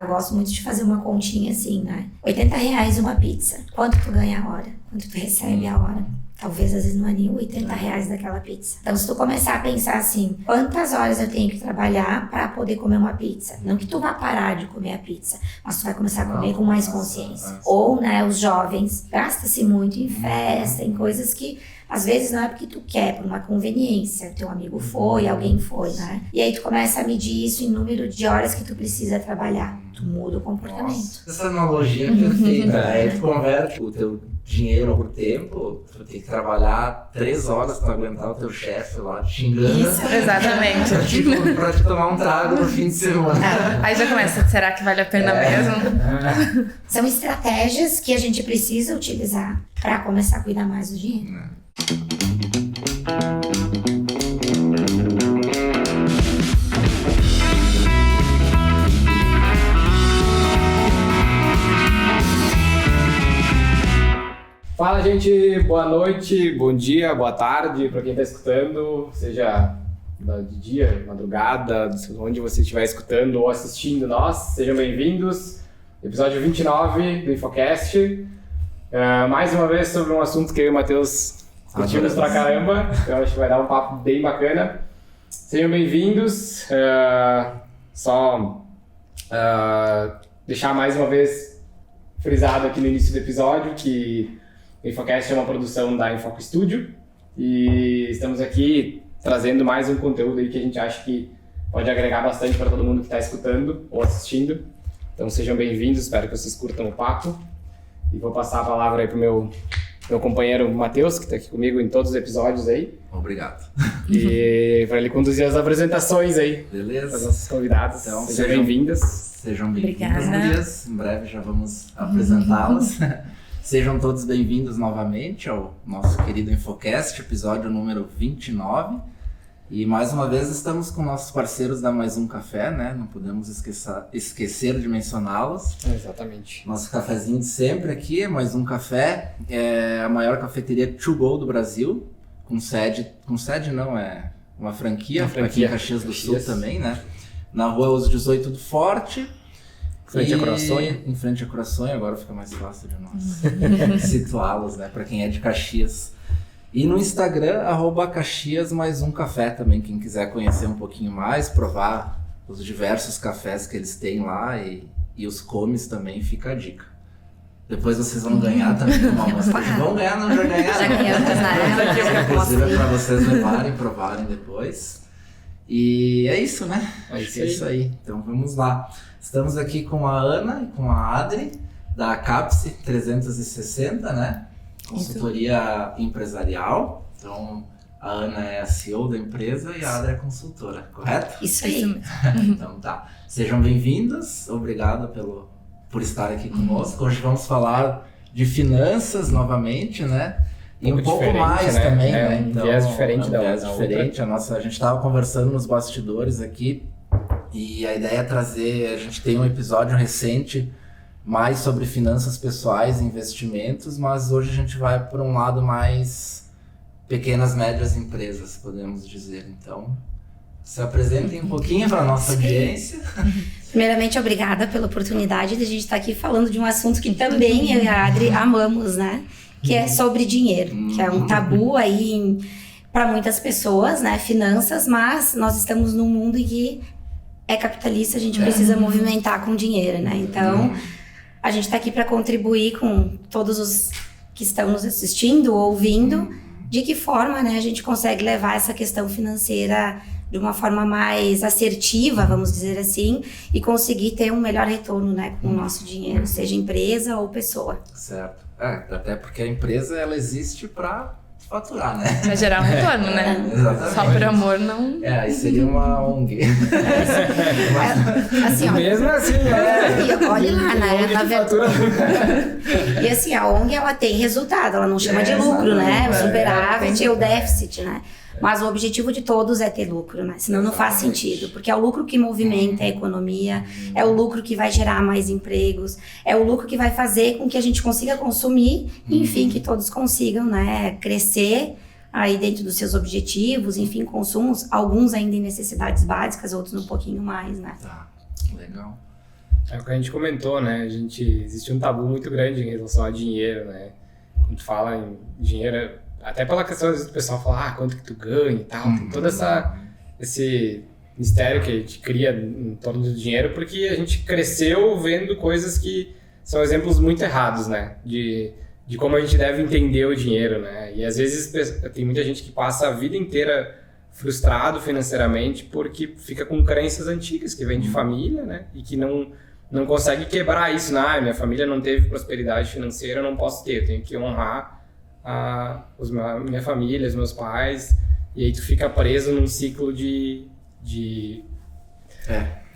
Eu gosto muito de fazer uma continha assim, né? R$80 uma pizza. Quanto tu ganha a hora? Quanto tu recebe a hora? Talvez às vezes não é nem R$80 daquela pizza. Então, se tu começar a pensar assim, quantas horas eu tenho que trabalhar para poder comer uma pizza? Não que tu vá parar de comer a pizza, mas tu vai começar a comer com mais consciência. Ou, né, os jovens, gasta-se muito em festa, em coisas que às vezes não é porque tu quer, por uma conveniência. Teu amigo foi, alguém foi, né? E aí tu começa a medir isso em número de horas que tu precisa trabalhar. Tu muda o comportamento. Nossa, essa analogia é perfeita. Aí tu converte o teu dinheiro por tempo, tu tem que trabalhar 3 horas pra aguentar o teu chefe lá te xingando. Isso, exatamente. pra te tomar um trago no fim de semana. Aí já começa, será que vale a pena mesmo? São estratégias que a gente precisa utilizar para começar a cuidar mais do dinheiro. Fala, gente, boa noite, bom dia, boa tarde para quem está escutando, seja de dia, madrugada, onde você estiver escutando ou assistindo nós, sejam bem-vindos. Episódio 29 do Infocast. Mais uma vez sobre um assunto que eu e o Matheus curtimos pra caramba, então acho que vai dar um papo bem bacana. Sejam bem-vindos. Deixar mais uma vez frisado aqui no início do episódio que o Infocast é uma produção da Infoco Studio e estamos aqui trazendo mais um conteúdo aí que a gente acha que pode agregar bastante para todo mundo que está escutando ou assistindo. Então sejam bem-vindos, espero que vocês curtam o papo. E vou passar a palavra aí pro meu companheiro Matheus, que está aqui comigo em todos os episódios aí. Obrigado. E para ele conduzir as apresentações aí. Beleza. Para os nossos convidados. Então, sejam bem-vindas. Sejam bem-vindas, gurias. Em breve já vamos apresentá-las. Sejam todos bem-vindos novamente ao nosso querido Infocast, episódio número 29. E mais uma vez estamos com nossos parceiros da Mais Um Café, né? Não podemos esquecer de mencioná-los. Exatamente. Nosso cafezinho de sempre aqui, Mais Um Café, é a maior cafeteria to go do Brasil, com sede não, é uma franquia aqui em Caxias do Sul também, né? Na rua Os 18 do Forte. Em frente a Corações, agora fica mais fácil de nós situá-los, né? Para quem é de Caxias. E no Instagram, @Caxias Mais Um Café também, quem quiser conhecer um pouquinho mais, provar os diversos cafés que eles têm lá e os comes também, fica a dica. Depois vocês vão ganhar também uma amostra. Vão ganhar, não já ganharam. Já ganhamos, né? Inclusive é para vocês levarem, provarem depois. E é isso, né? Acho que é isso aí. Então vamos lá. Estamos aqui com a Ana e com a Adri, da CAPSE 360, né? Consultoria empresarial. Então, a Ana é a CEO da empresa e a Adri é consultora, correto? Isso aí. Então tá. Sejam bem-vindas. Obrigado por estar aqui conosco. Hoje vamos falar de finanças novamente, né? E um pouco mais, né? Também, né? Um viés diferente da outra. A gente estava conversando nos bastidores aqui e a ideia é trazer, a gente tem um episódio recente mais sobre finanças pessoais e investimentos, mas hoje a gente vai por um lado mais pequenas, médias empresas, podemos dizer. Então, se apresentem um pouquinho para a nossa audiência. Primeiramente, obrigada pela oportunidade de a gente estar aqui falando de um assunto que também eu e a Adri amamos, né? Que é sobre dinheiro, que é um tabu aí para muitas pessoas, né? Finanças, mas nós estamos num mundo em que é capitalista, a gente precisa movimentar com dinheiro, né? Então, a gente está aqui para contribuir com todos os que estão nos assistindo, ouvindo, de que forma, né, a gente consegue levar essa questão financeira de uma forma mais assertiva, vamos dizer assim, e conseguir ter um melhor retorno, né, com o nosso dinheiro, seja empresa ou pessoa. Certo. Até porque a empresa, ela existe para faturar, né? Vai gerar um retorno, né? Exatamente. Só por amor não... Aí seria uma ONG. Assim, ó, Mesmo assim, olha lá, né? Na verdade. E assim, a ONG, ela tem resultado, ela não chama de lucro, né? O superávit e o déficit, né? Mas o objetivo de todos é ter lucro, né? Senão não faz sentido, porque é o lucro que movimenta a economia, é o lucro que vai gerar mais empregos, é o lucro que vai fazer com que a gente consiga consumir, enfim, que todos consigam, né, crescer aí dentro dos seus objetivos, enfim, consumos, alguns ainda em necessidades básicas, outros um pouquinho mais, né? Tá, legal. É o que a gente comentou, né? Existe um tabu muito grande em relação a dinheiro, né? Quando tu fala em dinheiro, até pela questão, às vezes o pessoal fala, quanto que tu ganha e tal. Tem todo esse mistério que a gente cria em torno do dinheiro, porque a gente cresceu vendo coisas que são exemplos muito errados, né? De como a gente deve entender o dinheiro, né? E às vezes tem muita gente que passa a vida inteira frustrado financeiramente porque fica com crenças antigas que vêm de família, né? E que não consegue quebrar isso. Minha família não teve prosperidade financeira, eu não posso ter, eu tenho que honrar minha família, os meus pais, e aí tu fica preso num ciclo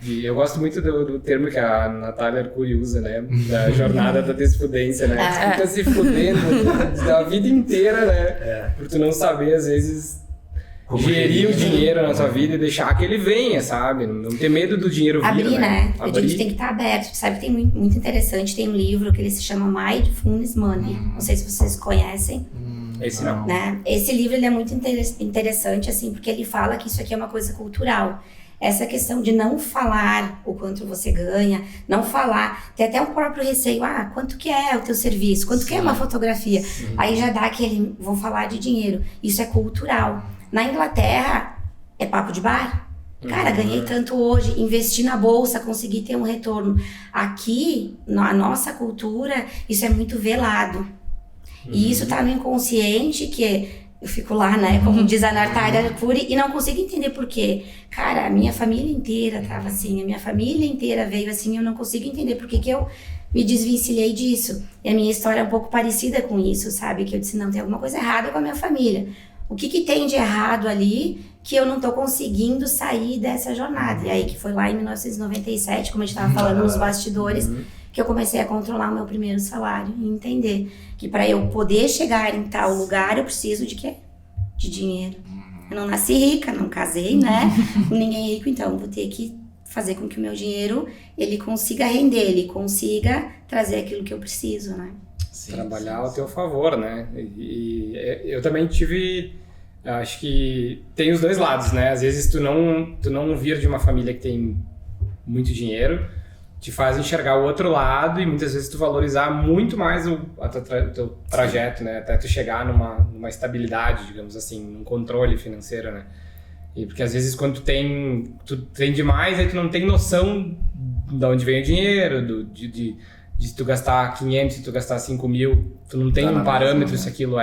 eu gosto muito do termo que a Natália Arcuri usa, né? Da jornada da desfudência, né? Tu fica se fudendo da vida inteira, né? Por tu não saber, às vezes, gerir o dinheiro na tua vida e deixar que ele venha, sabe? Não ter medo do dinheiro vir, abrir, né? A gente tem que estar aberto. Sabe, tem muito interessante, tem um livro que ele se chama Mindfulness Money. Não sei se vocês conhecem. Esse não. Né? Esse livro ele é muito interessante, assim, porque ele fala que isso aqui é uma coisa cultural. Essa questão de não falar o quanto você ganha, não falar, tem até um próprio receio, quanto que é o teu serviço, quanto que é uma fotografia. Aí já dá aquele, vou falar de dinheiro. Isso é cultural. Na Inglaterra, é papo de bar. Cara, ganhei tanto hoje, investi na bolsa, consegui ter um retorno. Aqui, na nossa cultura, isso é muito velado. E isso tá no inconsciente, que eu fico lá, né, como diz a Natália Arcuri, e não consigo entender por quê. Cara, a minha família inteira tava assim, a minha família inteira veio assim, eu não consigo entender por que eu me desvencilhei disso. E a minha história é um pouco parecida com isso, sabe? Que eu disse, não, tem alguma coisa errada com a minha família. O que tem de errado ali que eu não tô conseguindo sair dessa jornada? E aí que foi lá em 1997, como a gente tava falando nos bastidores, que eu comecei a controlar o meu primeiro salário e entender que para eu poder chegar em tal lugar, eu preciso de quê? De dinheiro. Eu não nasci rica, não casei, né? Ninguém é rico, então vou ter que fazer com que o meu dinheiro, ele consiga render, ele consiga trazer aquilo que eu preciso, né? Trabalhar ao teu favor, né? E eu também acho que tem os dois lados, né? Às vezes tu não vir de uma família que tem muito dinheiro, te faz enxergar o outro lado e muitas vezes tu valorizar muito mais o teu trajeto, né? Até tu chegar numa estabilidade, digamos assim, num controle financeiro, né? E porque às vezes quando tu tem demais, aí tu não tem noção de onde vem o dinheiro, de se tu gastar 500, se tu gastar 5 mil, tu não tem um parâmetro se aquilo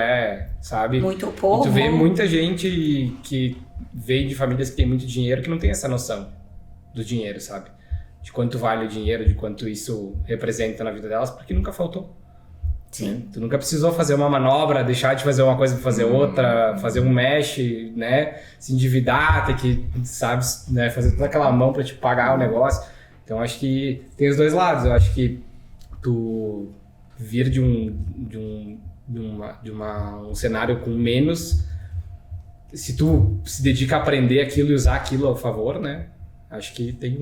sabe? Muito pouco. E tu vê muita gente que vem de famílias que tem muito dinheiro que não tem essa noção do dinheiro, sabe? De quanto vale o dinheiro, de quanto isso representa na vida delas, porque nunca faltou. Sim. Né? Tu nunca precisou fazer uma manobra, deixar de fazer uma coisa para fazer outra, fazer um mesh, né? Se endividar, ter que, sabe, né? Fazer toda aquela mão para te pagar o negócio. Então acho que tem os dois lados. Eu acho que tu vir de um cenário com menos, se tu se dedica a aprender aquilo e usar aquilo ao favor, né? Acho que tem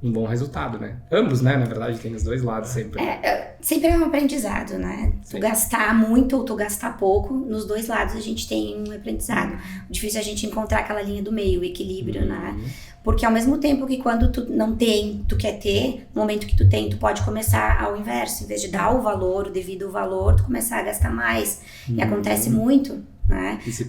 um bom resultado, né? Ambos, né? Na verdade, tem os dois lados sempre. Sempre é um aprendizado, né? Tu gastar muito ou tu gastar pouco, nos dois lados a gente tem um aprendizado. O difícil é a gente encontrar aquela linha do meio, o equilíbrio, né? Porque ao mesmo tempo que quando tu não tem, tu quer ter, no momento que tu tem, tu pode começar ao inverso. Em vez de dar o valor, o devido valor, tu começar a gastar mais. E acontece muito, né? E se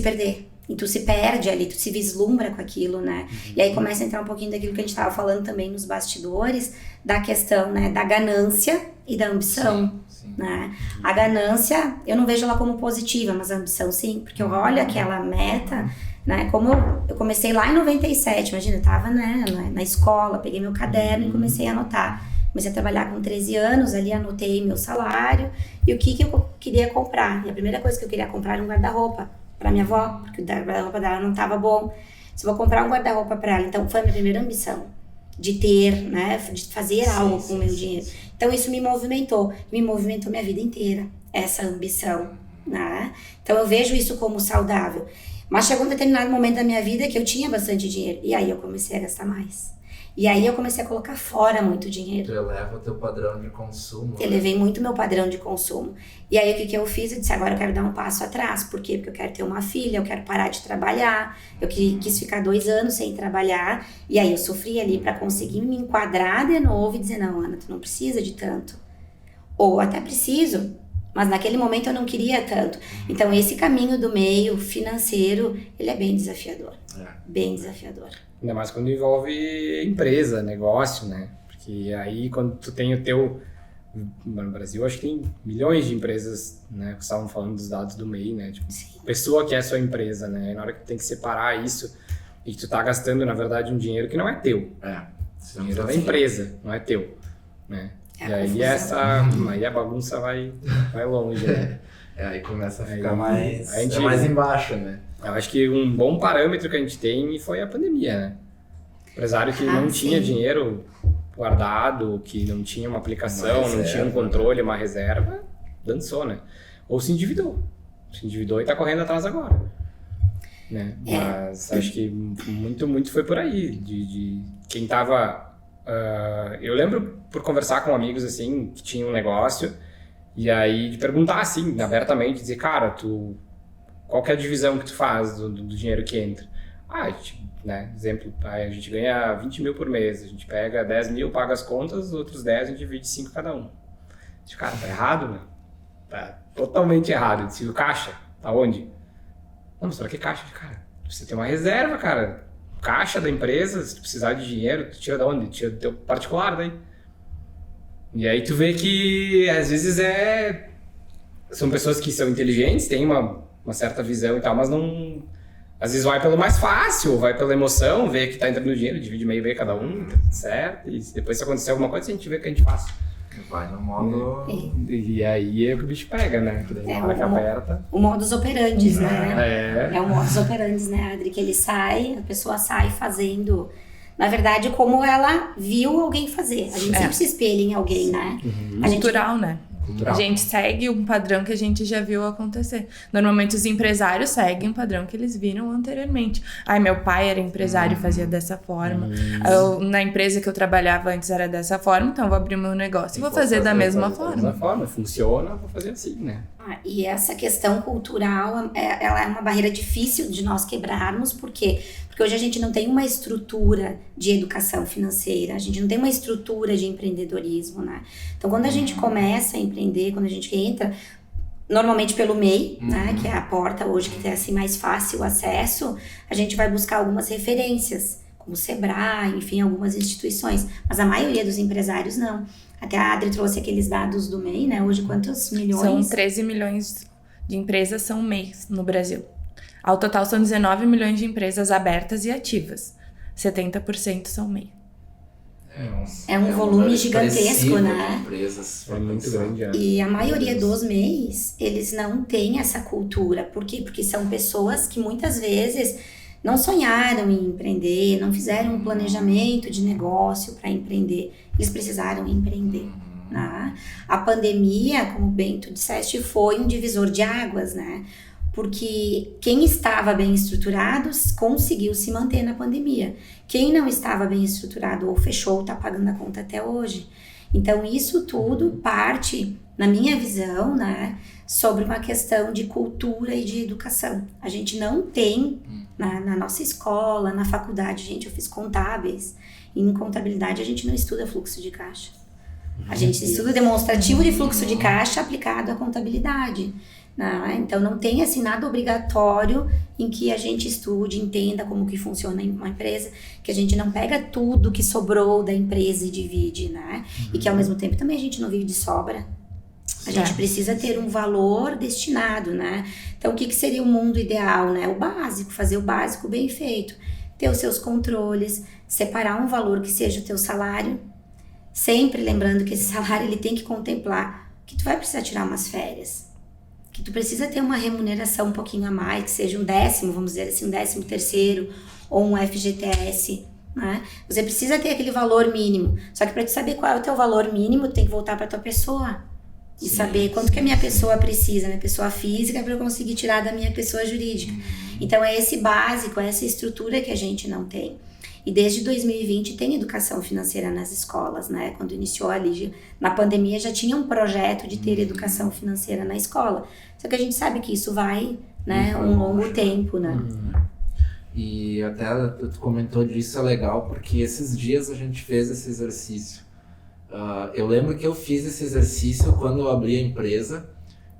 perder. E tu se perde ali, tu se vislumbra com aquilo, né? E aí começa a entrar um pouquinho daquilo que a gente tava falando também nos bastidores, da questão, né, da ganância e da ambição, sim. Né? A ganância, eu não vejo ela como positiva, mas a ambição sim, porque eu olho aquela meta, né, como eu comecei lá em 97, imagina, eu tava, né, na escola, peguei meu caderno e comecei a anotar. Comecei a trabalhar com 13 anos, ali anotei meu salário e o que eu queria comprar. E a primeira coisa que eu queria comprar era um guarda-roupa para minha avó, porque o guarda-roupa dela não estava bom. Se eu vou comprar um guarda-roupa para ela, então foi a minha primeira ambição de ter, né, de fazer algo com o meu dinheiro. Então isso me movimentou minha vida inteira, essa ambição, né? Então eu vejo isso como saudável. Mas chegou um determinado momento da minha vida que eu tinha bastante dinheiro e aí eu comecei a gastar mais. E aí eu comecei a colocar fora muito dinheiro. Tu eleva o teu padrão de consumo. Eu elevei muito meu padrão de consumo. E aí o que eu fiz? Eu disse, agora eu quero dar um passo atrás. Por quê? Porque eu quero ter uma filha, eu quero parar de trabalhar. Eu quis ficar 2 anos sem trabalhar. E aí eu sofri ali para conseguir me enquadrar de novo e dizer, não, Ana, tu não precisa de tanto. Ou até preciso, mas naquele momento eu não queria tanto. Então esse caminho do meio financeiro, ele é bem desafiador. Bem desafiador. Ainda mais quando envolve empresa, negócio, né? Porque aí quando tu tem o teu... No Brasil, acho que tem milhões de empresas, né? Que estavam falando dos dados do MEI, né? Tipo, pessoa que é a sua empresa, né? Na hora que tu tem que separar isso e que tu tá gastando, na verdade, um dinheiro que não é teu. O dinheiro é da empresa, não é teu, né? E aí aí a bagunça vai longe, né? Aí começa a ficar mais embaixo, né? Eu acho que um bom parâmetro que a gente tem foi a pandemia, né? O empresário que não tinha dinheiro guardado, que não tinha uma aplicação, não tinha um controle, uma reserva, dançou, né? Ou se endividou. Se endividou e tá correndo atrás agora. Né? Mas acho que muito foi por aí. De quem tava... eu lembro por conversar com amigos, assim, que tinham um negócio, e aí de perguntar, assim, abertamente, dizer, cara, qual que é a divisão que tu faz do dinheiro que entra? Né, exemplo, a gente ganha 20 mil por mês, a gente pega 10 mil, paga as contas, os outros 10 a gente divide 5 cada um. Cara, tá errado, né? Tá totalmente errado. Eu disse, o caixa, tá onde? Não, mas pra que caixa? Cara, você tem uma reserva, cara. Caixa da empresa, se tu precisar de dinheiro, tu tira da onde? Tira do teu particular daí. E aí tu vê que às vezes são pessoas que são inteligentes, têm uma certa visão e tal, mas não... Às vezes vai pelo mais fácil, vai pela emoção, vê que tá entrando dinheiro, divide meio cada um, tá tudo certo. E depois se acontecer alguma coisa, a gente vê o que a gente faz. Vai no modo... E aí é que o bicho pega, né? Na hora que aperta... O modus operandi, né? É o modus operandi, né, Adri? Que ele sai, a pessoa sai fazendo... Na verdade, como ela viu alguém fazer. A gente sempre se espelha em alguém, né? Cultural, né? A gente segue um padrão que a gente já viu acontecer. Normalmente os empresários seguem um padrão que eles viram anteriormente. Meu pai era empresário e fazia dessa forma. Na empresa que eu trabalhava antes era dessa forma, então eu vou abrir meu negócio e vou fazer da mesma forma. Funciona, vou fazer assim, né? E essa questão cultural, ela é uma barreira difícil de nós quebrarmos, por quê? Porque hoje a gente não tem uma estrutura de educação financeira, a gente não tem uma estrutura de empreendedorismo, né? Então, quando a gente começa a empreender, quando a gente entra, normalmente pelo MEI, né, que é a porta hoje que tem assim mais fácil acesso, a gente vai buscar algumas referências, como o Sebrae, enfim, algumas instituições, mas a maioria dos empresários não. Até a Adri trouxe aqueles dados do MEI, né? Hoje, quantos milhões? São 13 milhões de empresas são MEIs no Brasil. Ao total, são 19 milhões de empresas abertas e ativas. 70% são MEI. É um volume gigantesco, né? Empresas, é muito grande. E a maioria dos MEIs, eles não têm essa cultura. Por quê? Porque são pessoas que muitas vezes não sonharam em empreender, não fizeram um planejamento de negócio para empreender. Eles precisaram empreender. Né? A pandemia, como bem tu disseste, foi um divisor de águas, né? Porque quem estava bem estruturado conseguiu se manter na pandemia. Quem não estava bem estruturado ou fechou, está pagando a conta até hoje. Então, isso tudo parte, na minha visão, né, sobre uma questão de cultura e de educação. A gente não tem, na nossa escola, na faculdade, gente, eu fiz contábeis. E em contabilidade, a gente não estuda fluxo de caixa. A gente estuda demonstrativo de fluxo de caixa aplicado à contabilidade. Então não tem assim nada obrigatório em que a gente estude, entenda como que funciona uma empresa, que a gente não pega tudo que sobrou da empresa e divide, né? E que ao mesmo tempo também a gente não vive de sobra. A gente precisa ter um valor destinado, né? Então o que seria o mundo ideal, né? O básico, fazer o básico bem feito, ter os seus controles, separar um valor que seja o teu salário, sempre lembrando que esse salário ele tem que contemplar que tu vai precisar tirar umas férias, que tu precisa ter uma remuneração um pouquinho a mais, que seja um 10º, vamos dizer assim, um 13º ou um FGTS, né? Você precisa ter aquele valor mínimo, só que para tu saber qual é o teu valor mínimo, tu tem que voltar para tua pessoa e saber quanto que a minha pessoa precisa, minha pessoa física, para eu conseguir tirar da minha pessoa jurídica. Então é esse básico, é essa estrutura que a gente não tem. E desde 2020 tem educação financeira nas escolas, né? Quando iniciou ali, na pandemia já tinha um projeto de ter educação financeira na escola. Só que a gente sabe que isso vai, né, um longo tempo, né? E até tu comentou disso, é legal, porque esses dias a gente fez esse exercício. Eu lembro que eu fiz esse exercício quando eu abri a empresa,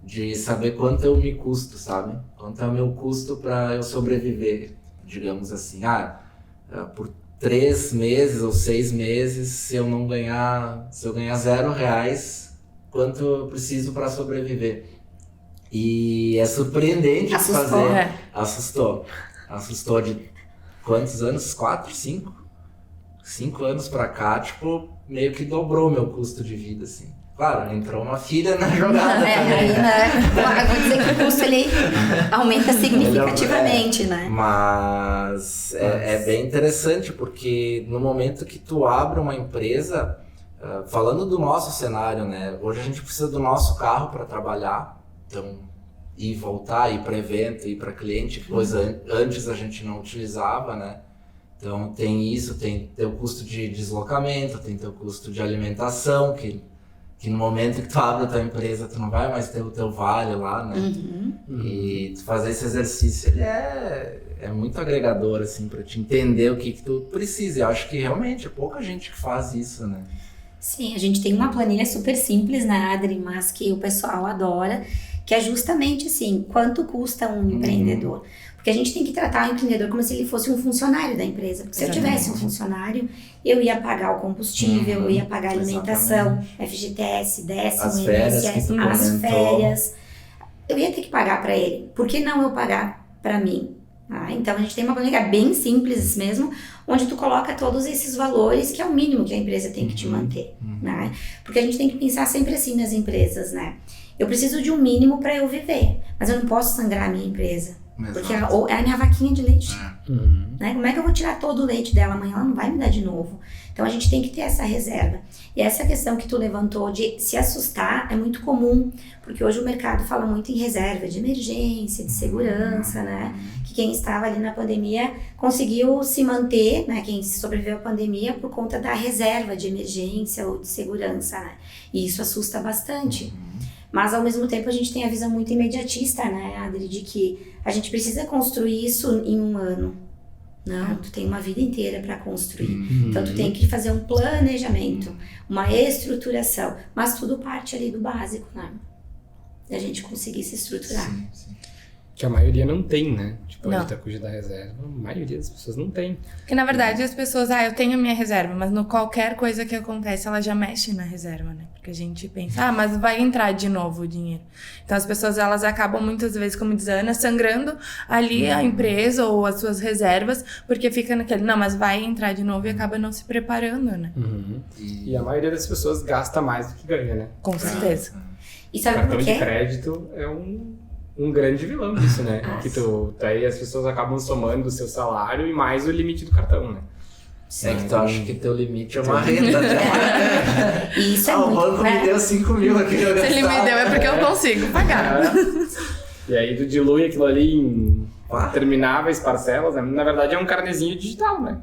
de saber quanto eu me custo, sabe? Quanto é o meu custo para eu sobreviver, digamos assim. Por 3 meses ou 6 meses, se eu ganhar R$0, quanto eu preciso para sobreviver? E é surpreendente fazer. Assustou de quantos anos? 4, 5? 5 anos pra cá, tipo, meio que dobrou meu custo de vida, assim. Claro, entrou uma filha na jogada também. Aí, né? Vou dizer que o custo ele aumenta significativamente, né? Mas é bem interessante, porque no momento que tu abre uma empresa, falando do nosso cenário, né? Hoje a gente precisa do nosso carro para trabalhar, então ir voltar, ir para evento, ir para cliente, coisa antes a gente não utilizava, né? Então tem isso, tem teu custo de deslocamento, tem teu custo de alimentação, que no momento que tu abre a tua empresa, tu não vai mais ter o teu vale lá, né? E tu fazer esse exercício, ele é muito agregador, assim, pra te entender o que tu precisa. Eu acho que realmente é pouca gente que faz isso, né? Sim, a gente tem uma planilha super simples, né, Adri, mas que o pessoal adora, que é justamente assim, quanto custa um empreendedor. Porque a gente tem que tratar o empreendedor como se ele fosse um funcionário da empresa. Porque se eu tivesse um funcionário, eu ia pagar o combustível, eu ia pagar a alimentação, FGTS, décimo, as férias, as férias. Eu ia ter que pagar para ele. Por que não eu pagar para mim? Então a gente tem uma planilha bem simples mesmo, onde tu coloca todos esses valores, que é o mínimo que a empresa tem que te manter. Né? Porque a gente tem que pensar sempre assim nas empresas, né? Eu preciso de um mínimo para eu viver, mas eu não posso sangrar a minha empresa. Porque é a minha vaquinha de leite. Né? Como é que eu vou tirar todo o leite dela amanhã? Ela não vai me dar de novo. Então a gente tem que ter essa reserva. E essa questão que tu levantou de se assustar é muito comum, porque hoje o mercado fala muito em reserva de emergência, de segurança, né? Que quem estava ali na pandemia conseguiu se manter, né? Quem sobreviveu à pandemia por conta da reserva de emergência ou de segurança, né? E isso assusta bastante. Mas, ao mesmo tempo, a gente tem a visão muito imediatista, né, Adri, de que a gente precisa construir isso em 1 ano. Não, tu tem uma vida inteira para construir. Então, tu tem que fazer um planejamento, uma estruturação. Mas tudo parte ali do básico, né? Da gente conseguir se estruturar. Sim. Que a maioria não tem, né? Tipo, Não. a cuja da reserva. A maioria das pessoas não tem. Porque, na verdade, as pessoas, eu tenho a minha reserva, mas no qualquer coisa que acontece, ela já mexe na reserva, né? Porque a gente pensa, mas vai entrar de novo o dinheiro. Então, as pessoas, elas acabam muitas vezes, como diz a Ana, sangrando ali a empresa ou as suas reservas, porque fica naquele, não, mas vai entrar de novo e acaba não se preparando, né? E a maioria das pessoas gasta mais do que ganha, né? Com certeza. E sabe Cartão por de quê? crédito é um grande vilão disso, né? Que daí as pessoas acabam somando o seu salário e mais o limite do cartão, né? É que tu acha que teu limite é uma renda. E isso é O muito... banco me deu 5 mil aqui. Se ele me deu é porque eu consigo pagar. E aí tu dilui aquilo ali em intermináveis parcelas, né? Na verdade é um carnezinho digital, né?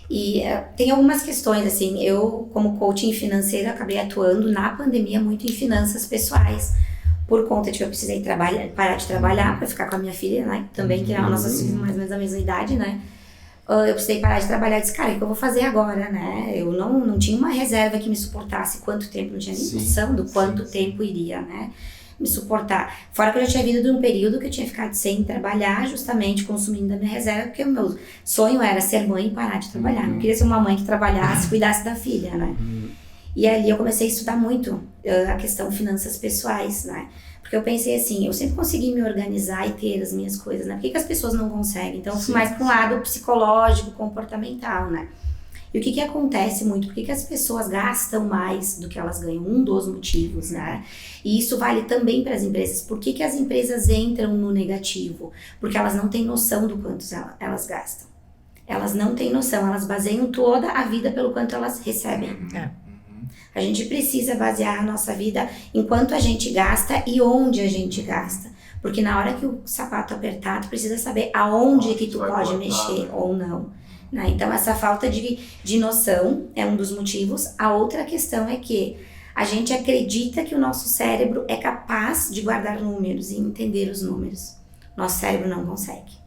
E tem algumas questões, assim, eu como coaching financeiro acabei atuando na pandemia muito em finanças pessoais, por conta de que eu precisei parar de trabalhar para ficar com a minha filha, né, também, que é a nossa filha mais ou menos da mesma idade, né, eu precisei parar de trabalhar e disse, cara, o que eu vou fazer agora, né, eu não tinha uma reserva que me suportasse quanto tempo, não tinha nem noção do quanto tempo iria, né, me suportar. Fora que eu já tinha vindo de um período que eu tinha ficado sem trabalhar, justamente consumindo da minha reserva, porque o meu sonho era ser mãe e parar de trabalhar. Não queria ser uma mãe que trabalhasse, cuidasse da filha, né? E ali eu comecei a estudar muito a questão finanças pessoais, né? Porque eu pensei assim, eu sempre consegui me organizar e ter as minhas coisas, né? Por que as pessoas não conseguem? Então eu fui mais para um lado psicológico, comportamental, né? E o que acontece muito? Por que as pessoas gastam mais do que elas ganham? Um dos motivos, né? E isso vale também para as empresas. Por que as empresas entram no negativo? Porque elas não têm noção do quanto elas gastam. Elas não têm noção, elas baseiam toda a vida pelo quanto elas recebem. A gente precisa basear a nossa vida em quanto a gente gasta e onde a gente gasta. Porque na hora que o sapato apertar, tu precisa saber aonde que tu vai pode cortar, mexer né? ou não. Né? Então, essa falta de noção é um dos motivos. A outra questão é que a gente acredita que o nosso cérebro é capaz de guardar números e entender os números. Nosso cérebro não consegue.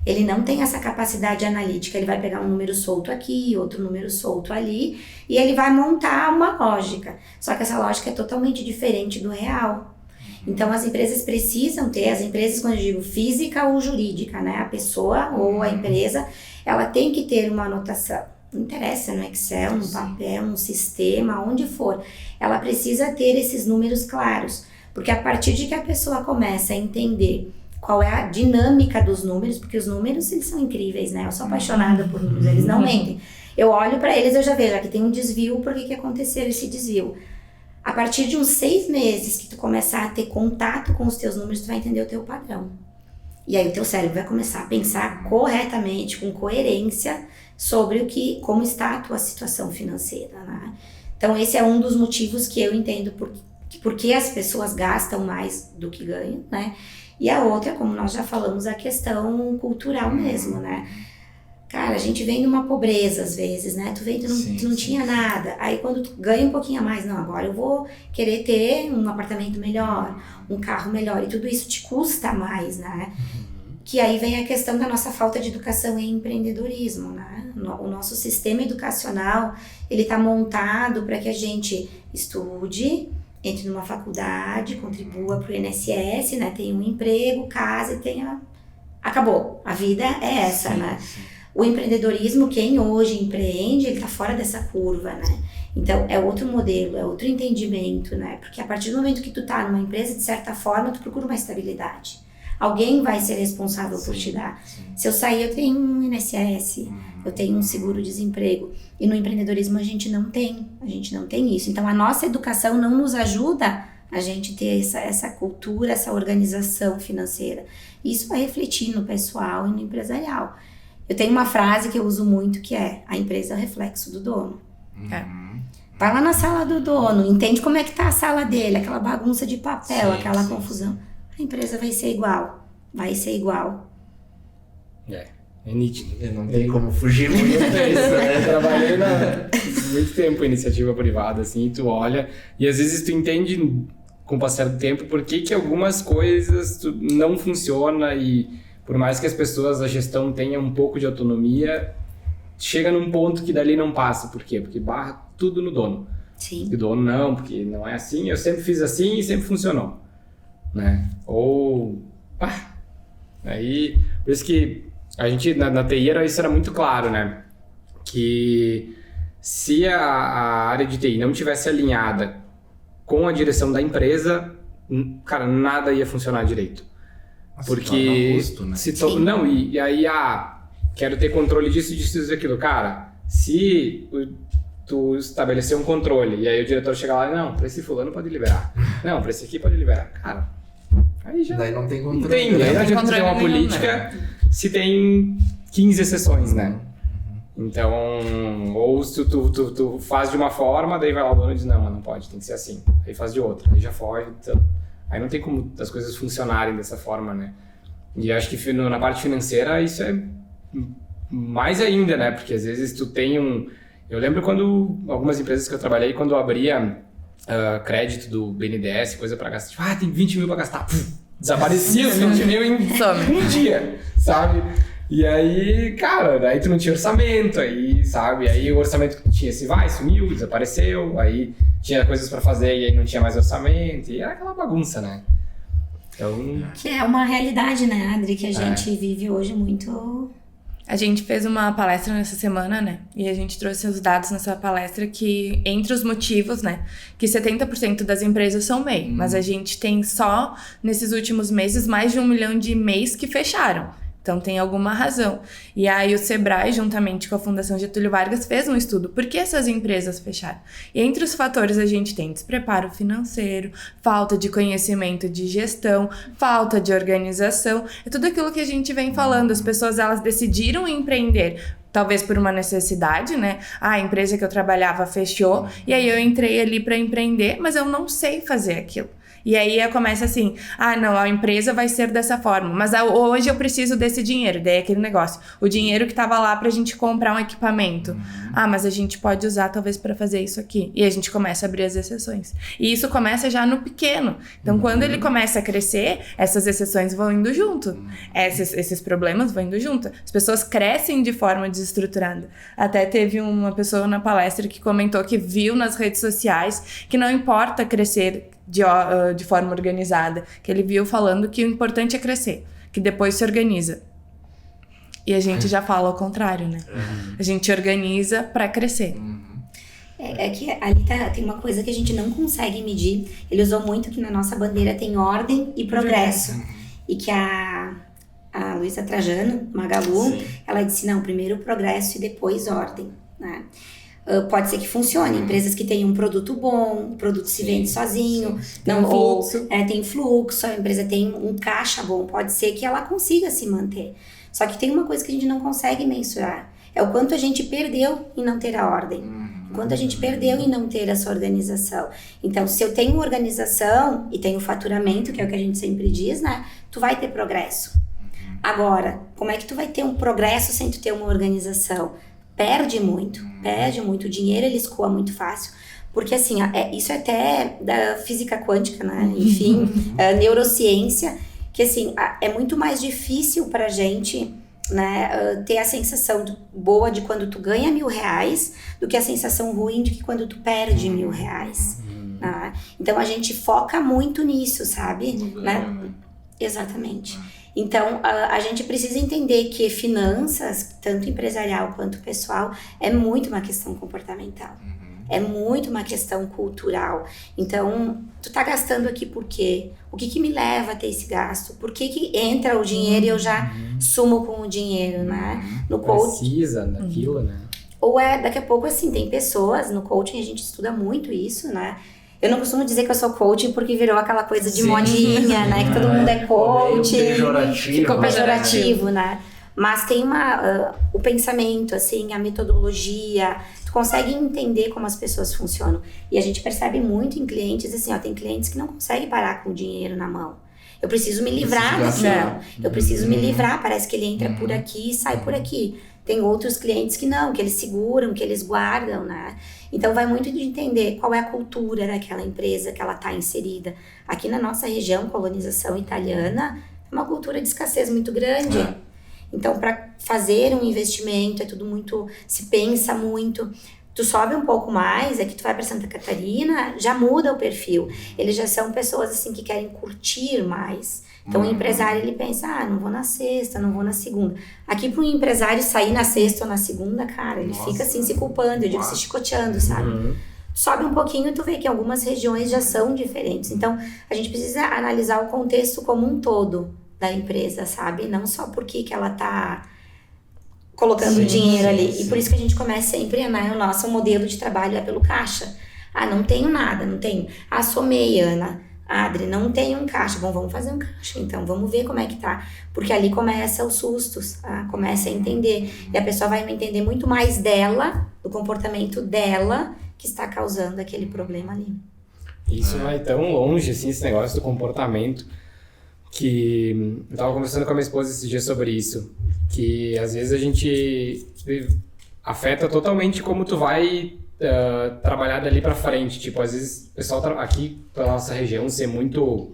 Ele não tem essa capacidade analítica. Ele vai pegar um número solto aqui, outro número solto ali, e ele vai montar uma lógica. Só que essa lógica é totalmente diferente do real. Então, as empresas precisam ter, as empresas, quando eu digo física ou jurídica, né? A pessoa ou a empresa, ela tem que ter uma anotação. Não interessa no Excel, no papel, no sistema, onde for. Ela precisa ter esses números claros. Porque a partir de que a pessoa começa a entender qual é a dinâmica dos números, porque os números, eles são incríveis, né? Eu sou apaixonada por números, eles não mentem. Eu olho para eles, eu já vejo, aqui tem um desvio, por que aconteceu esse desvio? A partir de uns 6 meses que tu começar a ter contato com os teus números, tu vai entender o teu padrão. E aí o teu cérebro vai começar a pensar corretamente, com coerência, sobre como está a tua situação financeira, né? Então esse é um dos motivos que eu entendo porque as pessoas gastam mais do que ganham, né? E a outra, como nós já falamos, a questão cultural mesmo, né? Cara, a gente vem de uma pobreza às vezes, né? Tu não tinha nada. Aí quando tu ganha um pouquinho a mais, não, agora eu vou querer ter um apartamento melhor, um carro melhor. E tudo isso te custa mais, né? Que aí vem a questão da nossa falta de educação em empreendedorismo, né? O nosso sistema educacional, ele tá montado para que a gente estude, entre numa faculdade, contribua pro INSS, né? Tenha um emprego, case, acabou. A vida é essa, né? O empreendedorismo, quem hoje empreende, ele tá fora dessa curva, né? Então, é outro modelo, é outro entendimento, né? Porque a partir do momento que tu tá numa empresa, de certa forma, tu procura uma estabilidade. Alguém vai ser responsável por te dar. Se eu sair, eu tenho um INSS, eu tenho um seguro-desemprego. E no empreendedorismo a gente não tem isso. Então, a nossa educação não nos ajuda a gente ter essa cultura, essa organização financeira. Isso vai refletir no pessoal e no empresarial. Eu tenho uma frase que eu uso muito que é: a empresa é o reflexo do dono. Vai lá na sala do dono, entende como é que tá a sala dele, aquela bagunça de papel, aquela confusão. A empresa vai ser igual. É nítido. Não tem como fugir muito disso, né? Eu trabalhei muito tempo em iniciativa privada, assim, tu olha, e às vezes tu entende com o passar do tempo por que algumas coisas não funcionam, e por mais que as pessoas, a gestão tenha um pouco de autonomia, chega num ponto que dali não passa. Por quê? Porque barra tudo no dono. Sim. E o dono não, porque não é assim, eu sempre fiz assim e sempre funcionou, né? Ou, aí, por isso que a gente, na TI, isso era muito claro, né? Que se a área de TI não tivesse alinhada com a direção da empresa, cara, nada ia funcionar direito. Porque né? E aí, quero ter controle disso, disso, aquilo. Cara, se tu estabelecer um controle e aí o diretor chega lá e não, pra esse fulano pode liberar. Não, pra esse aqui pode liberar. Cara, aí já... Daí não tem controle. Não tem, daí não adianta ter uma política se tem 15 exceções, né? Então, ou se tu faz de uma forma, daí vai lá o dono e diz, não, mas não pode, tem que ser assim. Aí faz de outra, aí já foge, então... Aí não tem como as coisas funcionarem dessa forma, né? E acho que na parte financeira isso é mais ainda, né? Porque às vezes tu tem Eu lembro quando algumas empresas que eu trabalhei, quando eu abria crédito do BNDES, coisa pra gastar, tipo, tem 20 mil pra gastar. Desaparecia os 20 mil em um dia, sabe? E aí, cara, daí tu não tinha orçamento, aí, sabe? Aí o orçamento que tinha sumiu, desapareceu, aí tinha coisas pra fazer e aí não tinha mais orçamento, e era aquela bagunça, né? Então... Que é uma realidade, né, Adri, que a gente vive hoje muito... A gente fez uma palestra nessa semana, né? E a gente trouxe os dados nessa palestra que, entre os motivos, né? Que 70% das empresas são MEI, mas a gente tem só, nesses últimos meses, mais de 1 milhão de MEIs que fecharam. Então, tem alguma razão. E aí, o Sebrae, juntamente com a Fundação Getúlio Vargas, fez um estudo. Por que essas empresas fecharam? E entre os fatores, a gente tem despreparo financeiro, falta de conhecimento de gestão, falta de organização. É tudo aquilo que a gente vem falando. As pessoas, elas decidiram empreender, talvez por uma necessidade, né? A empresa que eu trabalhava fechou, e aí eu entrei ali para empreender, mas eu não sei fazer aquilo. E aí começa assim, não, a empresa vai ser dessa forma, mas hoje eu preciso desse dinheiro. Daí aquele negócio, o dinheiro que tava lá pra gente comprar um equipamento. Mas a gente pode usar talvez pra fazer isso aqui. E a gente começa a abrir as exceções. E isso começa já no pequeno. Então quando ele começa a crescer, essas exceções vão indo junto. Esses problemas vão indo junto. As pessoas crescem de forma desestruturada. Até teve uma pessoa na palestra que comentou que viu nas redes sociais que não importa crescer de forma organizada, que ele viu falando que o importante é crescer, que depois se organiza. E a gente já fala ao contrário, né? A gente organiza para crescer. É que ali tem uma coisa que a gente não consegue medir. Ele usou muito que na nossa bandeira tem ordem e progresso. E que a Luísa Trajano, Magalu, ela disse, não, primeiro progresso e depois ordem, né? Pode ser que funcione, empresas que têm um produto bom, o produto se vende sozinho, Tem um fluxo. Tem fluxo, a empresa tem um caixa bom, pode ser que ela consiga se manter. Só que tem uma coisa que a gente não consegue mensurar, é o quanto a gente perdeu em não ter a ordem, o quanto a gente perdeu em não ter essa organização. Então, se eu tenho organização e tenho faturamento, que é o que a gente sempre diz, né, tu vai ter progresso. Agora, como é que tu vai ter um progresso sem tu ter uma organização? Perde muito, o dinheiro ele escoa muito fácil, porque assim, isso é até da física quântica, né, enfim, neurociência, que assim, é muito mais difícil pra gente, né, ter a sensação boa de quando tu ganha R$1.000 do que a sensação ruim de que quando tu perde R$1.000, né? Então a gente foca muito nisso, sabe, né? Exatamente. Então, a gente precisa entender que finanças, tanto empresarial quanto pessoal, é muito uma questão comportamental. É muito uma questão cultural. Então, tu tá gastando aqui por quê? O que me leva a ter esse gasto? Por que entra o dinheiro e eu já sumo com o dinheiro, né? No coaching. Precisa daquilo, né? Ou daqui a pouco, assim, tem pessoas, no coaching a gente estuda muito isso, né? Eu não costumo dizer que eu sou coaching porque virou aquela coisa de modinha, né? Que todo mundo é coaching. Ficou pejorativo, né? Mas tem o pensamento, assim, a metodologia. Tu consegue entender como as pessoas funcionam. E a gente percebe muito em clientes, assim, tem clientes que não conseguem parar com o dinheiro na mão. Eu preciso me livrar daquilo. Eu preciso me livrar. Parece que ele entra por aqui e sai por aqui. Tem outros clientes que não, que eles seguram, que eles guardam, né? Então vai muito de entender qual é a cultura daquela empresa que ela está inserida. Aqui na nossa região, colonização italiana, é uma cultura de escassez muito grande. Então, para fazer um investimento, é tudo muito, se pensa muito. Tu sobe um pouco mais, é que tu vai para Santa Catarina, já muda o perfil. Eles já são pessoas assim que querem curtir mais. Então o empresário ele pensa, não vou na sexta, não vou na segunda. Aqui para um empresário sair na sexta ou na segunda, cara, ele fica assim se culpando, eu digo se chicoteando, sabe? Sobe um pouquinho e tu vê que algumas regiões já são diferentes. Então a gente precisa analisar o contexto como um todo da empresa, sabe? Não só porque que ela tá colocando dinheiro ali. E por isso que a gente começa sempre, né? O nosso modelo de trabalho é pelo caixa. Não tenho nada, não tenho. Sou meia, Ana. Adri, não tenho um caixa. Bom, vamos fazer um caixa, então. Vamos ver como é que tá. Porque ali começa os sustos, começa a entender. E a pessoa vai entender muito mais dela, do comportamento dela, que está causando aquele problema ali. Isso vai tão longe, assim, esse negócio do comportamento, que eu tava conversando com a minha esposa esses dias sobre isso, que às vezes a gente afeta totalmente como tu vai trabalhar dali pra frente. Tipo, às vezes o pessoal aqui pela nossa região ser muito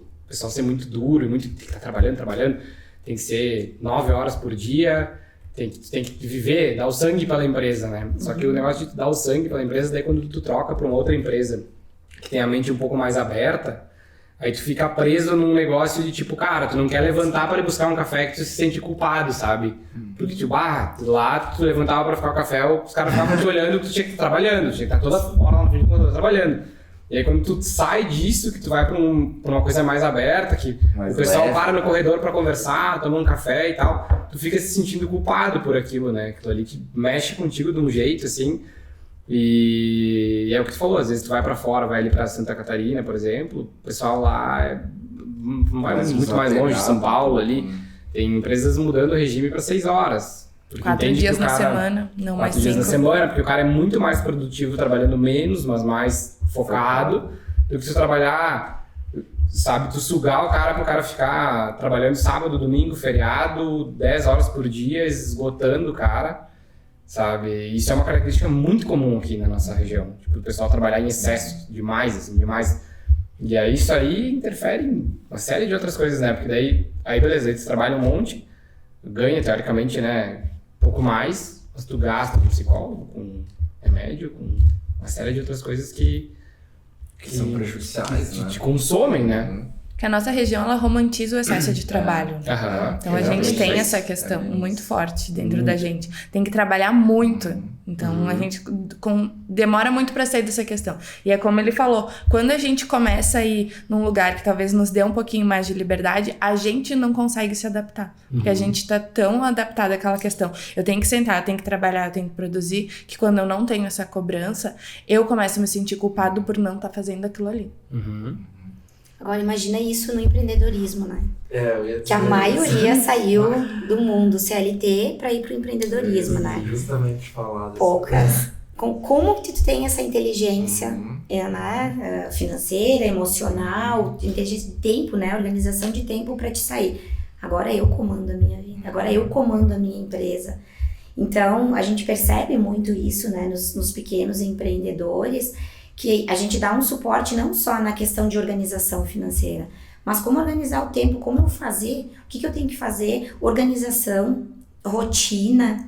duro e muito tem que estar trabalhando, tem que ser 9 horas por dia, tem que viver, dar o sangue pela empresa, né? Só que o negócio de dar o sangue pela empresa, daí quando tu troca pra uma outra empresa que tem a mente um pouco mais aberta, aí tu fica preso num negócio de tipo, cara, tu não quer levantar para ir buscar um café que tu se sente culpado, sabe? Porque tipo, lá tu levantava para ficar o café, os caras ficavam te olhando que tu tinha que estar trabalhando, tu tinha que estar toda hora lá na frente quando tu tá trabalhando. E aí quando tu sai disso, que tu vai pra uma coisa mais aberta, que mais o pessoal leve, para no corredor para conversar, toma um café e tal, tu fica se sentindo culpado por aquilo, né? Aquilo ali que mexe contigo de um jeito, assim. E é o que tu falou, às vezes tu vai pra fora, vai ali pra Santa Catarina, por exemplo, o pessoal lá vai muito mais longe, São Paulo ali, tem empresas mudando o regime pra 6 horas. 4 dias na semana, não mais 5. 4 dias na semana, porque o cara é muito mais produtivo trabalhando menos, mas mais focado, do que se tu trabalhar sabe? Tu sugar o cara pro cara ficar trabalhando sábado, domingo, feriado, 10 horas por dia, esgotando o cara, sabe? Isso é uma característica muito comum aqui na nossa região. Tipo, o pessoal trabalhar em excesso, demais, assim, demais. E aí isso aí interfere em uma série de outras coisas, né? Porque aí beleza, aí tu trabalha um monte, ganha teoricamente, né, um pouco mais, mas tu gasta com psicólogo, com remédio, com uma série de outras coisas que são prejudiciais, que né? te consomem, né? Que a nossa região, ela romantiza o excesso de trabalho. Aham. Então a gente tem essa questão muito forte dentro da gente. Tem que trabalhar muito. Então a gente demora muito pra sair dessa questão. E é como ele falou, quando a gente começa a ir num lugar que talvez nos dê um pouquinho mais de liberdade, a gente não consegue se adaptar. Porque a gente tá tão adaptado àquela questão. Eu tenho que sentar, eu tenho que trabalhar, eu tenho que produzir, que quando eu não tenho essa cobrança, eu começo a me sentir culpado por não estar fazendo aquilo ali. Agora imagina isso no empreendedorismo, né? Eu ia dizer Que a maioria saiu do mundo CLT para ir pro empreendedorismo, né? Justamente falar desse Poucas. Como que tu tem essa inteligência né? Financeira, emocional, inteligência de tempo, né? Organização de tempo para te sair. Agora eu comando a minha vida, agora eu comando a minha empresa. Então, a gente percebe muito isso, né? Nos pequenos empreendedores, que a gente dá um suporte não só na questão de organização financeira, mas como organizar o tempo, como eu fazer, o que eu tenho que fazer, organização, rotina,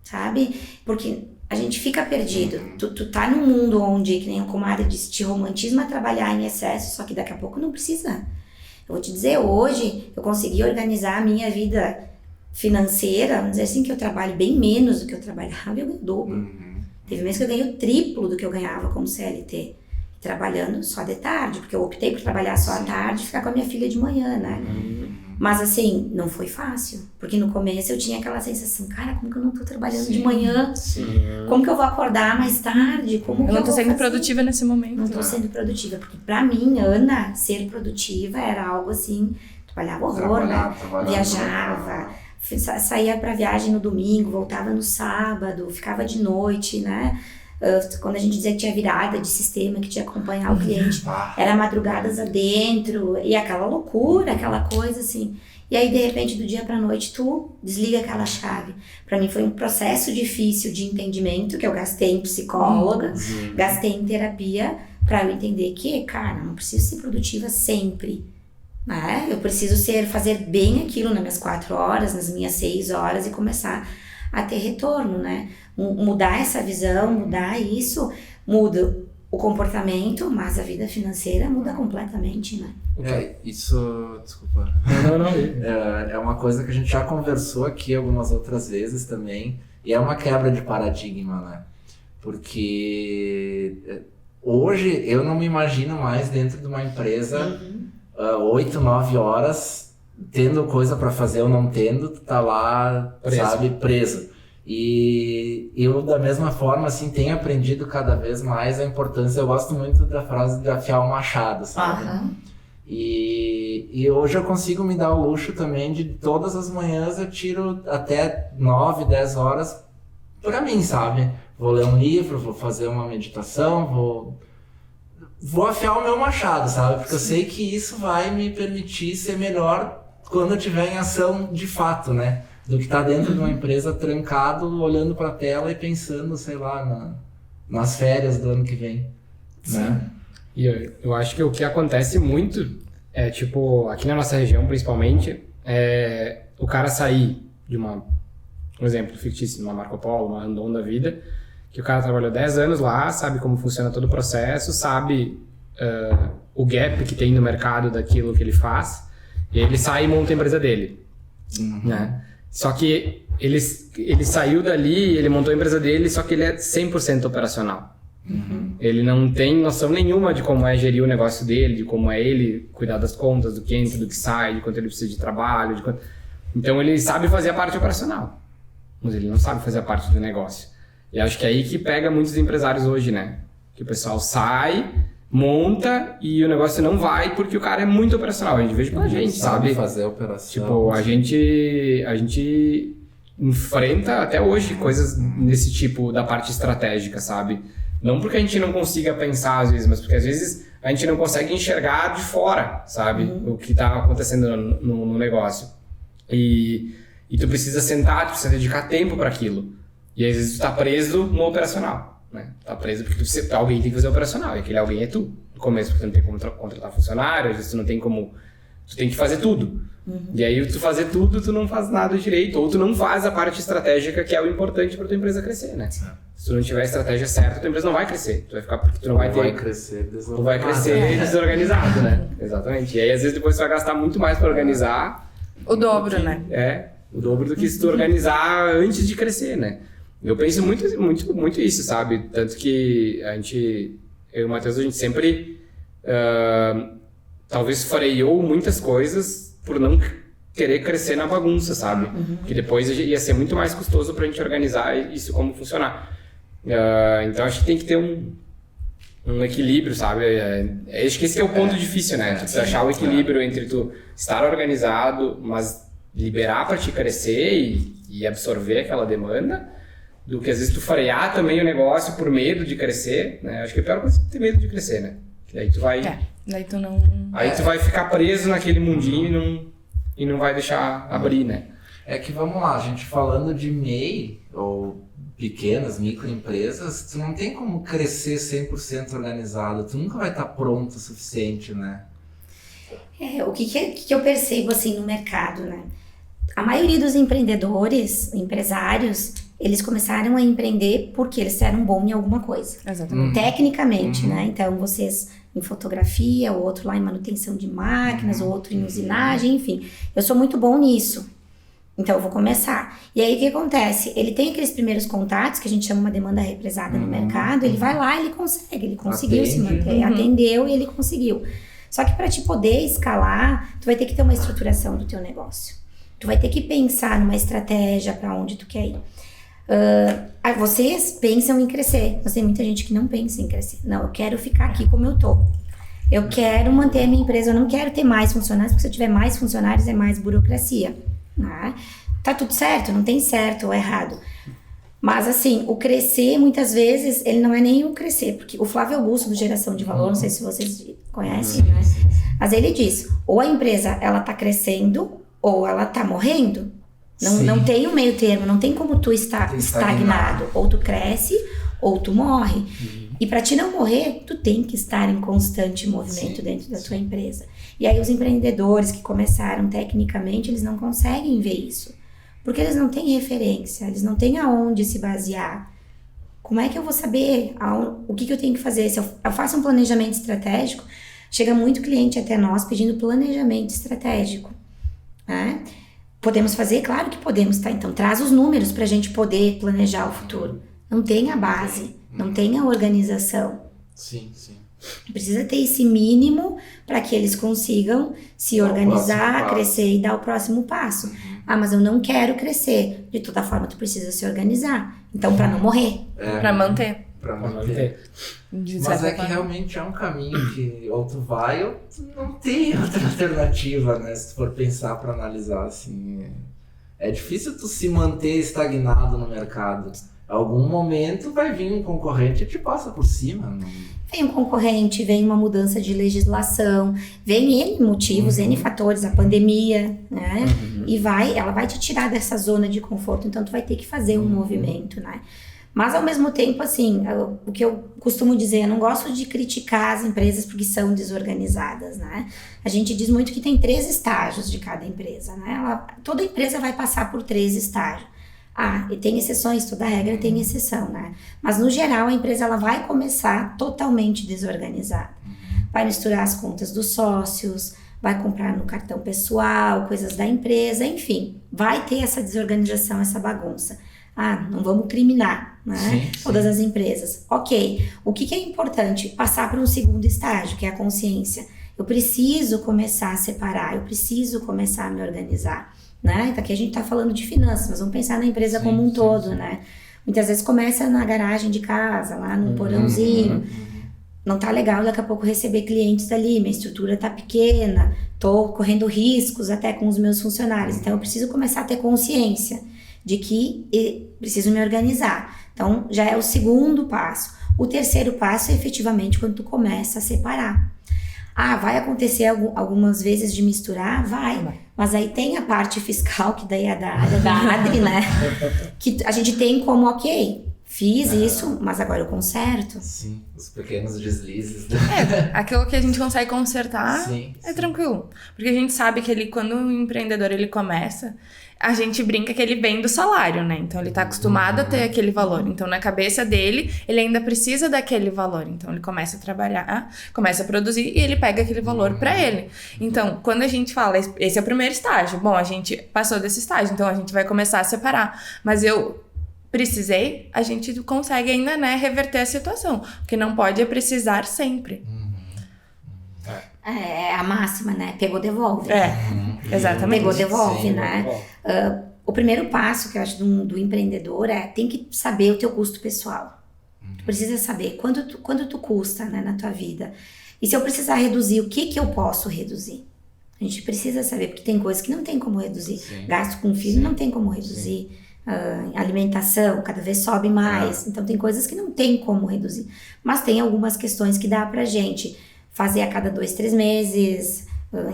sabe? Porque a gente fica perdido. Tu tá num mundo onde, que nem a comadre disse, te romantismo trabalhar em excesso, só que daqui a pouco não precisa. Eu vou te dizer, hoje eu consegui organizar a minha vida financeira, vamos dizer assim, que eu trabalho bem menos do que eu trabalhava, eu ganho o dobro. Teve mês que eu ganhei o triplo do que eu ganhava como CLT, trabalhando só de tarde, porque eu optei por trabalhar só à tarde e ficar com a minha filha de manhã, né? Mas assim, não foi fácil, porque no começo eu tinha aquela sensação, cara, como que eu não tô trabalhando de manhã? Como que eu vou acordar mais tarde? Como que Eu não tô sendo fazer? produtiva nesse momento. Não tô sendo produtiva, porque pra mim, Ana, ser produtiva era algo assim, trabalhava horror, né? Viajava, saía pra viagem no domingo, voltava no sábado, ficava de noite, né? Quando a gente dizia que tinha virada de sistema, que tinha que acompanhar o cliente, era madrugadas adentro, e aquela loucura, aquela coisa assim. E aí, de repente, do dia pra noite, tu desliga aquela chave. Pra mim foi um processo difícil de entendimento, que eu gastei em psicóloga, gastei em terapia, pra eu entender que, cara, não preciso ser produtiva sempre. Né? Eu preciso fazer bem aquilo nas minhas 4 horas, nas minhas 6 horas e começar a ter retorno, né? Mudar essa visão, mudar isso, muda o comportamento, mas a vida financeira muda completamente, né? Isso, desculpa. Não. É uma coisa que a gente já conversou aqui algumas outras vezes também, e é uma quebra de paradigma, né? Porque hoje eu não me imagino mais dentro de uma empresa 8, 9 horas, tendo coisa pra fazer ou não tendo, tu tá lá, sabe, preso. E eu, da mesma forma, assim, tenho aprendido cada vez mais a importância, eu gosto muito da frase de afiar o machado, sabe? E hoje eu consigo me dar o luxo também de todas as manhãs eu tiro até 9, 10 horas pra mim, sabe? Vou ler um livro, vou fazer uma meditação, vou afiar o meu machado, sabe? Porque eu sei que isso vai me permitir ser melhor quando eu estiver em ação de fato, né? Do que estar dentro de uma empresa trancado, olhando para a tela e pensando, sei lá, nas férias do ano que vem, né? E eu acho que o que acontece muito é, tipo, aqui na nossa região principalmente, o cara sair de um exemplo fictício, uma Marco Polo, uma Randon da vida, que o cara trabalhou 10 anos lá, sabe como funciona todo o processo, sabe o gap que tem no mercado daquilo que ele faz, e ele sai e monta a empresa dele, né? Só que ele saiu dali, ele montou a empresa dele, só que ele é 100% operacional. Ele não tem noção nenhuma de como é gerir o negócio dele, de como é ele cuidar das contas, do que entra, do que sai, de quanto ele precisa de trabalho, Então ele sabe fazer a parte operacional, mas ele não sabe fazer a parte do negócio. E acho que é aí que pega muitos empresários hoje, né? Que o pessoal sai, monta e o negócio não vai porque o cara é muito operacional. A gente veja pela gente, sabe? Fazer a operação. Tipo, a gente enfrenta até hoje coisas desse tipo da parte estratégica, sabe? Não porque a gente não consiga pensar às vezes, mas porque às vezes a gente não consegue enxergar de fora, sabe? O que tá acontecendo no negócio. E tu precisa sentar, tu precisa dedicar tempo para aquilo. E às vezes tu tá preso no operacional, né? Tá preso porque alguém tem que fazer o operacional, e aquele alguém é tu. No começo, porque tu não tem como contratar funcionário, às vezes tu não tem como... Tu tem que fazer tudo. E aí, tu fazer tudo, tu não faz nada direito, ou tu não faz a parte estratégica, que é o importante para tua empresa crescer, né? Se tu não tiver a estratégia certa, tua empresa não vai crescer. Tu vai ficar porque tu não vai ter... Tu vai crescer desorganizado, né? Exatamente. E aí, às vezes, depois tu vai gastar muito mais para organizar. O dobro, né? O dobro do que se tu organizar antes de crescer, né? Eu penso muito isso, sabe? Tanto que eu e o Matheus, a gente sempre... talvez freou muitas coisas por não querer crescer na bagunça, sabe? Que depois ia ser muito mais custoso pra gente organizar isso como funcionar. Então acho que tem que ter um equilíbrio, sabe? Acho que esse que é o ponto difícil, né? Tu achar o equilíbrio entre tu estar organizado, mas liberar pra te crescer e absorver aquela demanda, do que às vezes tu frear também o negócio por medo de crescer, né? Acho que a pior coisa é ter medo de crescer, né? Que daí tu vai... Daí tu não... Aí tu vai ficar preso naquele mundinho e não vai deixar abrir, né? É que vamos lá, a gente falando de MEI ou pequenas, microempresas, tu não tem como crescer 100% organizado, tu nunca vai estar pronto o suficiente, né? O que eu percebo assim no mercado, né? A maioria dos empreendedores, empresários, eles começaram a empreender porque eles eram bons em alguma coisa. Exatamente. Tecnicamente, né? Então, vocês em fotografia, o outro lá em manutenção de máquinas, o outro em usinagem, enfim. Eu sou muito bom nisso. Então, eu vou começar. E aí, o que acontece? Ele tem aqueles primeiros contatos, que a gente chama uma demanda represada no mercado, ele vai lá, ele conseguiu se manter, atendeu e ele conseguiu. Só que para te poder escalar, tu vai ter que ter uma estruturação do teu negócio. Tu vai ter que pensar numa estratégia para onde tu quer ir. Vocês pensam em crescer, mas tem muita gente que não pensa em crescer. Não, eu quero ficar aqui como eu tô. Eu quero manter a minha empresa, eu não quero ter mais funcionários, porque se eu tiver mais funcionários é mais burocracia. Né? Tá tudo certo, não tem certo ou errado. Mas assim, o crescer, muitas vezes, ele não é nem o crescer, porque o Flávio Augusto, do Geração de Valor, não sei se vocês conhecem, né? Mas ele diz, ou a empresa, ela tá crescendo, ou ela tá morrendo. Não tem um meio termo, não tem como tu estar estagnado. Ou tu cresce, ou tu morre. E para ti não morrer, tu tem que estar em constante movimento dentro da tua empresa. E aí os empreendedores que começaram tecnicamente, eles não conseguem ver isso. Porque eles não têm referência, eles não têm aonde se basear. Como é que eu vou saber o que eu tenho que fazer? Se eu faço um planejamento estratégico, chega muito cliente até nós pedindo planejamento estratégico. Né? Podemos fazer? Claro que podemos, tá? Então traz os números para a gente poder planejar o futuro. Não tem a base, não tem a organização. Sim. Precisa ter esse mínimo para que eles consigam se organizar, crescer e dar o próximo passo. Mas eu não quero crescer. De toda forma, tu precisa se organizar. Então, para não morrer. Para manter. Pra manter. Mas é que realmente é um caminho que ou tu vai ou tu não tem outra alternativa, né? Se tu for pensar pra analisar, assim. É difícil tu se manter estagnado no mercado. Em algum momento vai vir um concorrente e te passa por cima. Não... Vem um concorrente, vem uma mudança de legislação, vem N motivos, N fatores, a pandemia, né? E ela vai te tirar dessa zona de conforto, então tu vai ter que fazer um movimento, né? Mas, ao mesmo tempo, assim, o que eu costumo dizer, eu não gosto de criticar as empresas porque são desorganizadas, né? A gente diz muito que tem 3 estágios de cada empresa, né? Toda empresa vai passar por 3 estágios. E tem exceções, toda regra tem exceção, né? Mas, no geral, a empresa ela vai começar totalmente desorganizada. Vai misturar as contas dos sócios, vai comprar no cartão pessoal, coisas da empresa, enfim. Vai ter essa desorganização, essa bagunça. Não vamos criminar, né? Sim. Todas as empresas. Ok, o que é importante? Passar para um segundo estágio, que é a consciência. Eu preciso começar a separar, eu preciso começar a me organizar, né? Então aqui a gente está falando de finanças, mas vamos pensar na empresa como um todo, né? Muitas vezes começa na garagem de casa, lá no porãozinho. Não tá legal daqui a pouco receber clientes ali, minha estrutura tá pequena, tô correndo riscos até com os meus funcionários. Então eu preciso começar a ter consciência de que preciso me organizar. Então, já é o segundo passo. O terceiro passo é efetivamente quando tu começa a separar. Vai acontecer algumas vezes de misturar? Vai. Mas aí tem a parte fiscal, que daí é da área da Adri, né? Que a gente tem como, ok, fiz isso, mas agora eu conserto. Sim, os pequenos deslizes. Aquilo que a gente consegue consertar Sim. tranquilo. Porque a gente sabe que quando o empreendedor ele começa, a gente brinca que ele vem do salário, né? Então ele tá acostumado a ter aquele valor. Então na cabeça dele, ele ainda precisa daquele valor. Então ele começa a trabalhar, começa a produzir e ele pega aquele valor pra ele. Então, quando a gente fala, esse é o primeiro estágio. Bom, a gente passou desse estágio, então a gente vai começar a separar. Mas eu precisei, a gente consegue ainda, né, reverter a situação. O que não pode é precisar sempre. É a máxima, né? Pegou, devolve. Exatamente. Pegou, devolve, Sim. né? O primeiro passo que eu acho do empreendedor tem que saber o teu custo pessoal. Tu precisa saber quanto tu custa, né, na tua vida. E se eu precisar reduzir, o que eu posso reduzir? A gente precisa saber, porque tem coisas que não tem como reduzir. Sim. Gasto com filho não tem como reduzir. Alimentação cada vez sobe mais. Então tem coisas que não tem como reduzir. Mas tem algumas questões que dá pra gente fazer a cada 2-3 meses,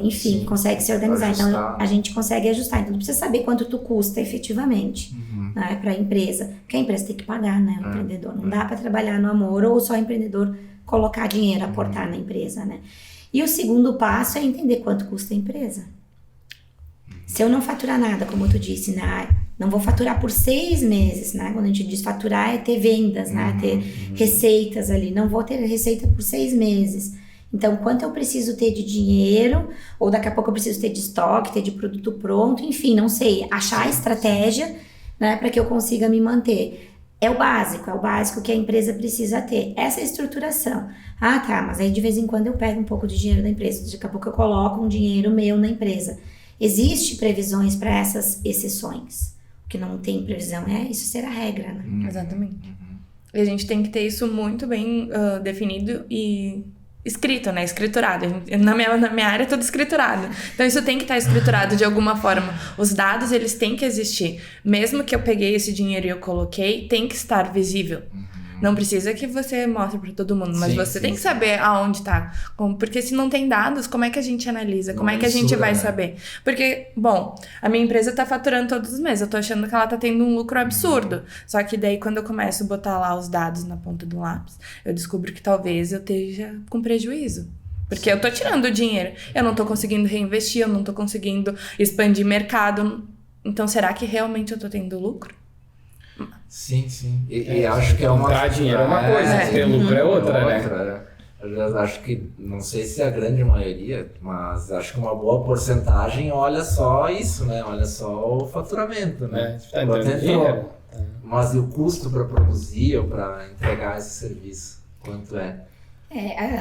enfim, Sim, consegue se organizar. ajustar. Então a gente consegue ajustar. Então tu precisa saber quanto tu custa efetivamente, né, para a empresa. Porque a empresa tem que pagar, né, o empreendedor. Não dá para trabalhar no amor ou só o empreendedor colocar dinheiro, aportar na empresa, né. E o segundo passo é entender quanto custa a empresa. Se eu não faturar nada, como tu disse, né, não vou faturar por 6 meses, né? Quando a gente diz faturar é ter vendas, né? Ter receitas ali. Não vou ter receita por 6 meses. Então, quanto eu preciso ter de dinheiro, ou daqui a pouco eu preciso ter de estoque, ter de produto pronto, enfim, não sei. Achar a estratégia, né, para que eu consiga me manter. É o básico que a empresa precisa ter. Essa estruturação. Tá, mas aí de vez em quando eu pego um pouco de dinheiro da empresa. Daqui a pouco eu coloco um dinheiro meu na empresa. Existem previsões para essas exceções. O que não tem previsão isso ser a regra, né? Exatamente. E a gente tem que ter isso muito bem definido e escrito, né? Escriturado. Na minha área é tudo escriturado. Então isso tem que estar escriturado de alguma forma. Os dados, eles têm que existir. Mesmo que eu peguei esse dinheiro e eu coloquei, tem que estar visível. Não precisa que você mostre para todo mundo, mas você tem que saber aonde tá. Porque se não tem dados, como é que a gente analisa? Como é que a gente vai saber? Porque, bom, a minha empresa tá faturando todos os meses. Eu tô achando que ela tá tendo um lucro absurdo. Só que daí, quando eu começo a botar lá os dados na ponta do lápis, eu descubro que talvez eu esteja com prejuízo. Porque eu tô tirando o dinheiro. Eu não tô conseguindo reinvestir, eu não tô conseguindo expandir mercado. Então, será que realmente eu tô tendo lucro? Sim. E acho que é uma... Comprar dinheiro é uma coisa, ter lucro é outra, né? Eu acho que, não sei se é a grande maioria, mas acho que uma boa porcentagem olha só isso, né? Olha só o faturamento, né? Tá entrando dinheiro. Mas e o custo para produzir ou para entregar esse serviço? Quanto é?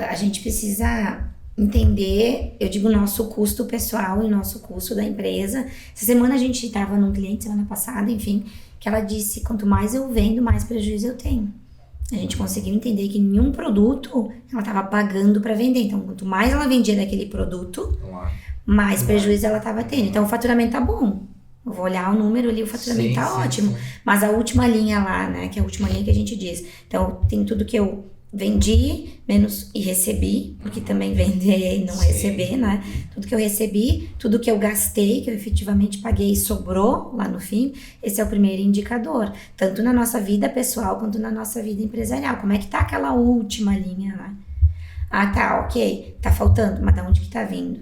A gente precisa entender, eu digo, nosso custo pessoal e nosso custo da empresa. Essa semana a gente estava num cliente, semana passada, enfim, que ela disse, quanto mais eu vendo, mais prejuízo eu tenho. A gente conseguiu entender que nenhum produto ela estava pagando para vender. Então, quanto mais ela vendia daquele produto, mais prejuízo ela estava tendo. Então, o faturamento tá bom. Eu vou olhar o número ali, o faturamento tá ótimo. Mas a última linha lá, né, que é a última linha que a gente diz. Então, tem tudo que eu vendi, menos e recebi, porque também vender e não receber, né? Tudo que eu recebi, tudo que eu gastei, que eu efetivamente paguei e sobrou lá no fim, esse é o primeiro indicador. Tanto na nossa vida pessoal, quanto na nossa vida empresarial. Como é que tá aquela última linha lá? Tá, ok, tá faltando, mas de onde que tá vindo?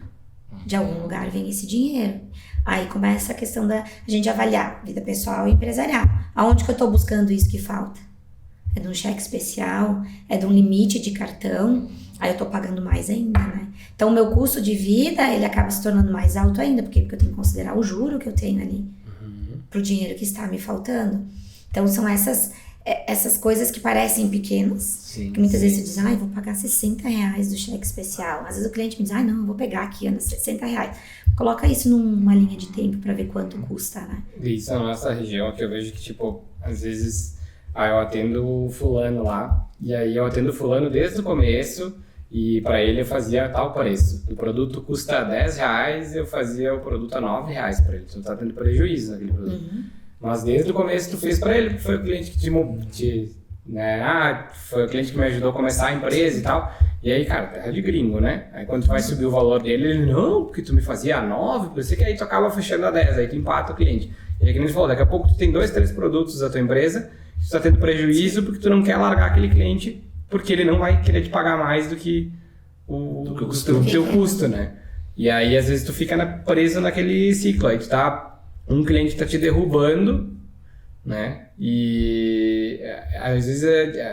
De algum lugar vem esse dinheiro. Aí começa a questão da gente avaliar vida pessoal e empresarial. Aonde que eu tô buscando isso que falta? É de um cheque especial, é de um limite de cartão, aí eu tô pagando mais ainda, né? Então o meu custo de vida, ele acaba se tornando mais alto ainda, porque eu tenho que considerar o juro que eu tenho ali, pro dinheiro que está me faltando. Então são essas coisas que parecem pequenas, que muitas vezes você diz, vou pagar R$60 do cheque especial. Às vezes o cliente me diz, não, eu vou pegar aqui, R$60. Coloca isso numa linha de tempo pra ver quanto custa, né? Isso na nossa região, que eu vejo que, tipo, às vezes... eu atendo o fulano lá, e aí eu atendo o fulano desde o começo, e para ele eu fazia tal preço. O produto custa R$10, eu fazia o produto a R$9 para ele. Tu não tá tendo prejuízo naquele produto. Mas desde o começo tu fez para ele, porque foi o cliente que te né? Foi o cliente que me ajudou a começar a empresa e tal. E aí, cara, terra de gringo, né? Aí quando tu vai subir o valor dele, ele, não, porque tu me fazia a 9, por isso que aí tu acaba fechando a 10, aí tu empata o cliente. E aí, que a gente falou, daqui a pouco tu tem 2, 3 produtos da tua empresa, tu tá tendo prejuízo porque tu não quer largar aquele cliente, porque ele não vai querer te pagar mais do que o teu custo, né? E aí, às vezes, tu fica preso naquele ciclo, aí um cliente tá te derrubando, né? E às vezes,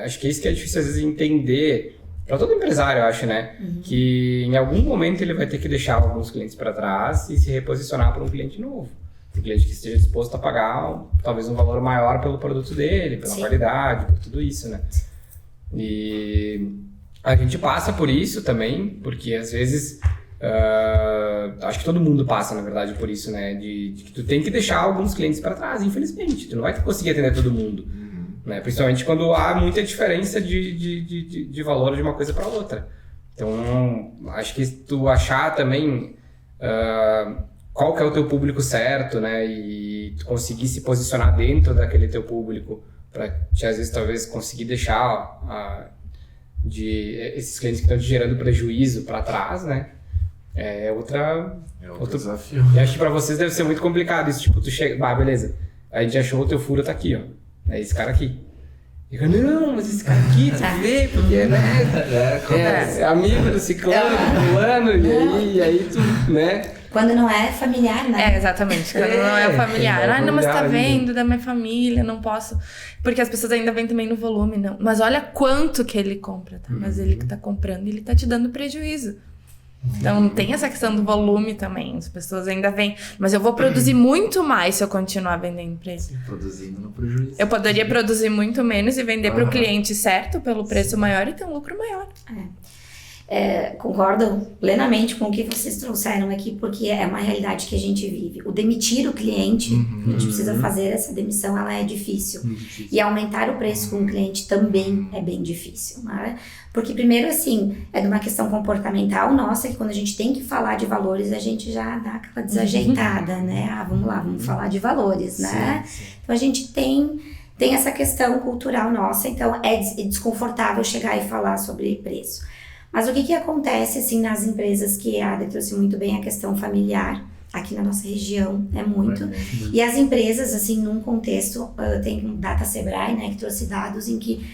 acho que é isso que é difícil, às vezes, entender, para todo empresário, eu acho, né? Que em algum momento ele vai ter que deixar alguns clientes para trás e se reposicionar para um cliente novo. Um cliente que esteja disposto a pagar talvez um valor maior pelo produto dele, pela qualidade, por tudo isso, né? E a gente passa por isso também, porque às vezes, acho que todo mundo passa, na verdade, por isso, né? De que tu tem que deixar alguns clientes para trás, infelizmente. Tu não vai conseguir atender todo mundo, né? Principalmente quando há muita diferença de valor de uma coisa para outra. Então, acho que tu achar também qual que é o teu público certo, né? E tu conseguir se posicionar dentro daquele teu público para te, às vezes, talvez conseguir deixar esses clientes que estão te gerando prejuízo para trás, né? É outro desafio. E acho que para vocês deve ser muito complicado isso. Tipo, tu chega, beleza, a gente achou o teu furo tá aqui, ó. É esse cara aqui. E eu, não, mas esse cara aqui, tu vê, porque, né? É amigo do ciclano, do fulano, e aí tu, né? Quando não é familiar, né? Exatamente. Quando não é familiar. Não, mas tá vendo da minha família, não posso. Porque as pessoas ainda vêm também no volume, não. Mas olha quanto que ele compra, tá? Mas ele que tá comprando, ele tá te dando prejuízo. Então tem essa questão do volume também. As pessoas ainda vêm. Mas eu vou produzir muito mais se eu continuar vendendo pra ele. Produzindo no prejuízo. Eu poderia produzir muito menos e vender pro cliente certo, pelo preço maior e ter um lucro maior. Concordo plenamente com o que vocês trouxeram aqui, porque é uma realidade que a gente vive. O demitir o cliente, a gente precisa fazer essa demissão, ela é difícil. E aumentar o preço com o cliente também é bem difícil, né? Porque primeiro, assim, é de uma questão comportamental nossa, que quando a gente tem que falar de valores, a gente já dá aquela desajeitada, né? Vamos lá, vamos falar de valores, né? Sim. Então a gente tem essa questão cultural nossa, então é desconfortável chegar e falar sobre preço. Mas o que acontece, assim, nas empresas, que a Adri trouxe muito bem a questão familiar, aqui na nossa região, é muito. E as empresas, assim, num contexto, tem um Data Sebrae, né, que trouxe dados em que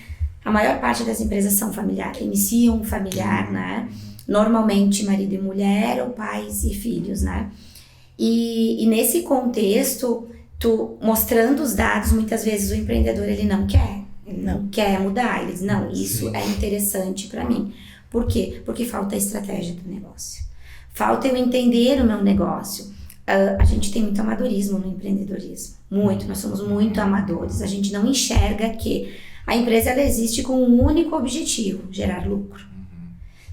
a maior parte das empresas são familiares, iniciam um familiar, né, normalmente marido e mulher, ou pais e filhos, né. E nesse contexto, tu mostrando os dados, muitas vezes o empreendedor, ele não quer mudar, ele diz, não, isso é interessante para mim. Por quê? Porque falta a estratégia do negócio. Falta eu entender o meu negócio. A gente tem muito amadorismo no empreendedorismo. Muito, nós somos muito amadores. A gente não enxerga que a empresa ela existe com um único objetivo, gerar lucro.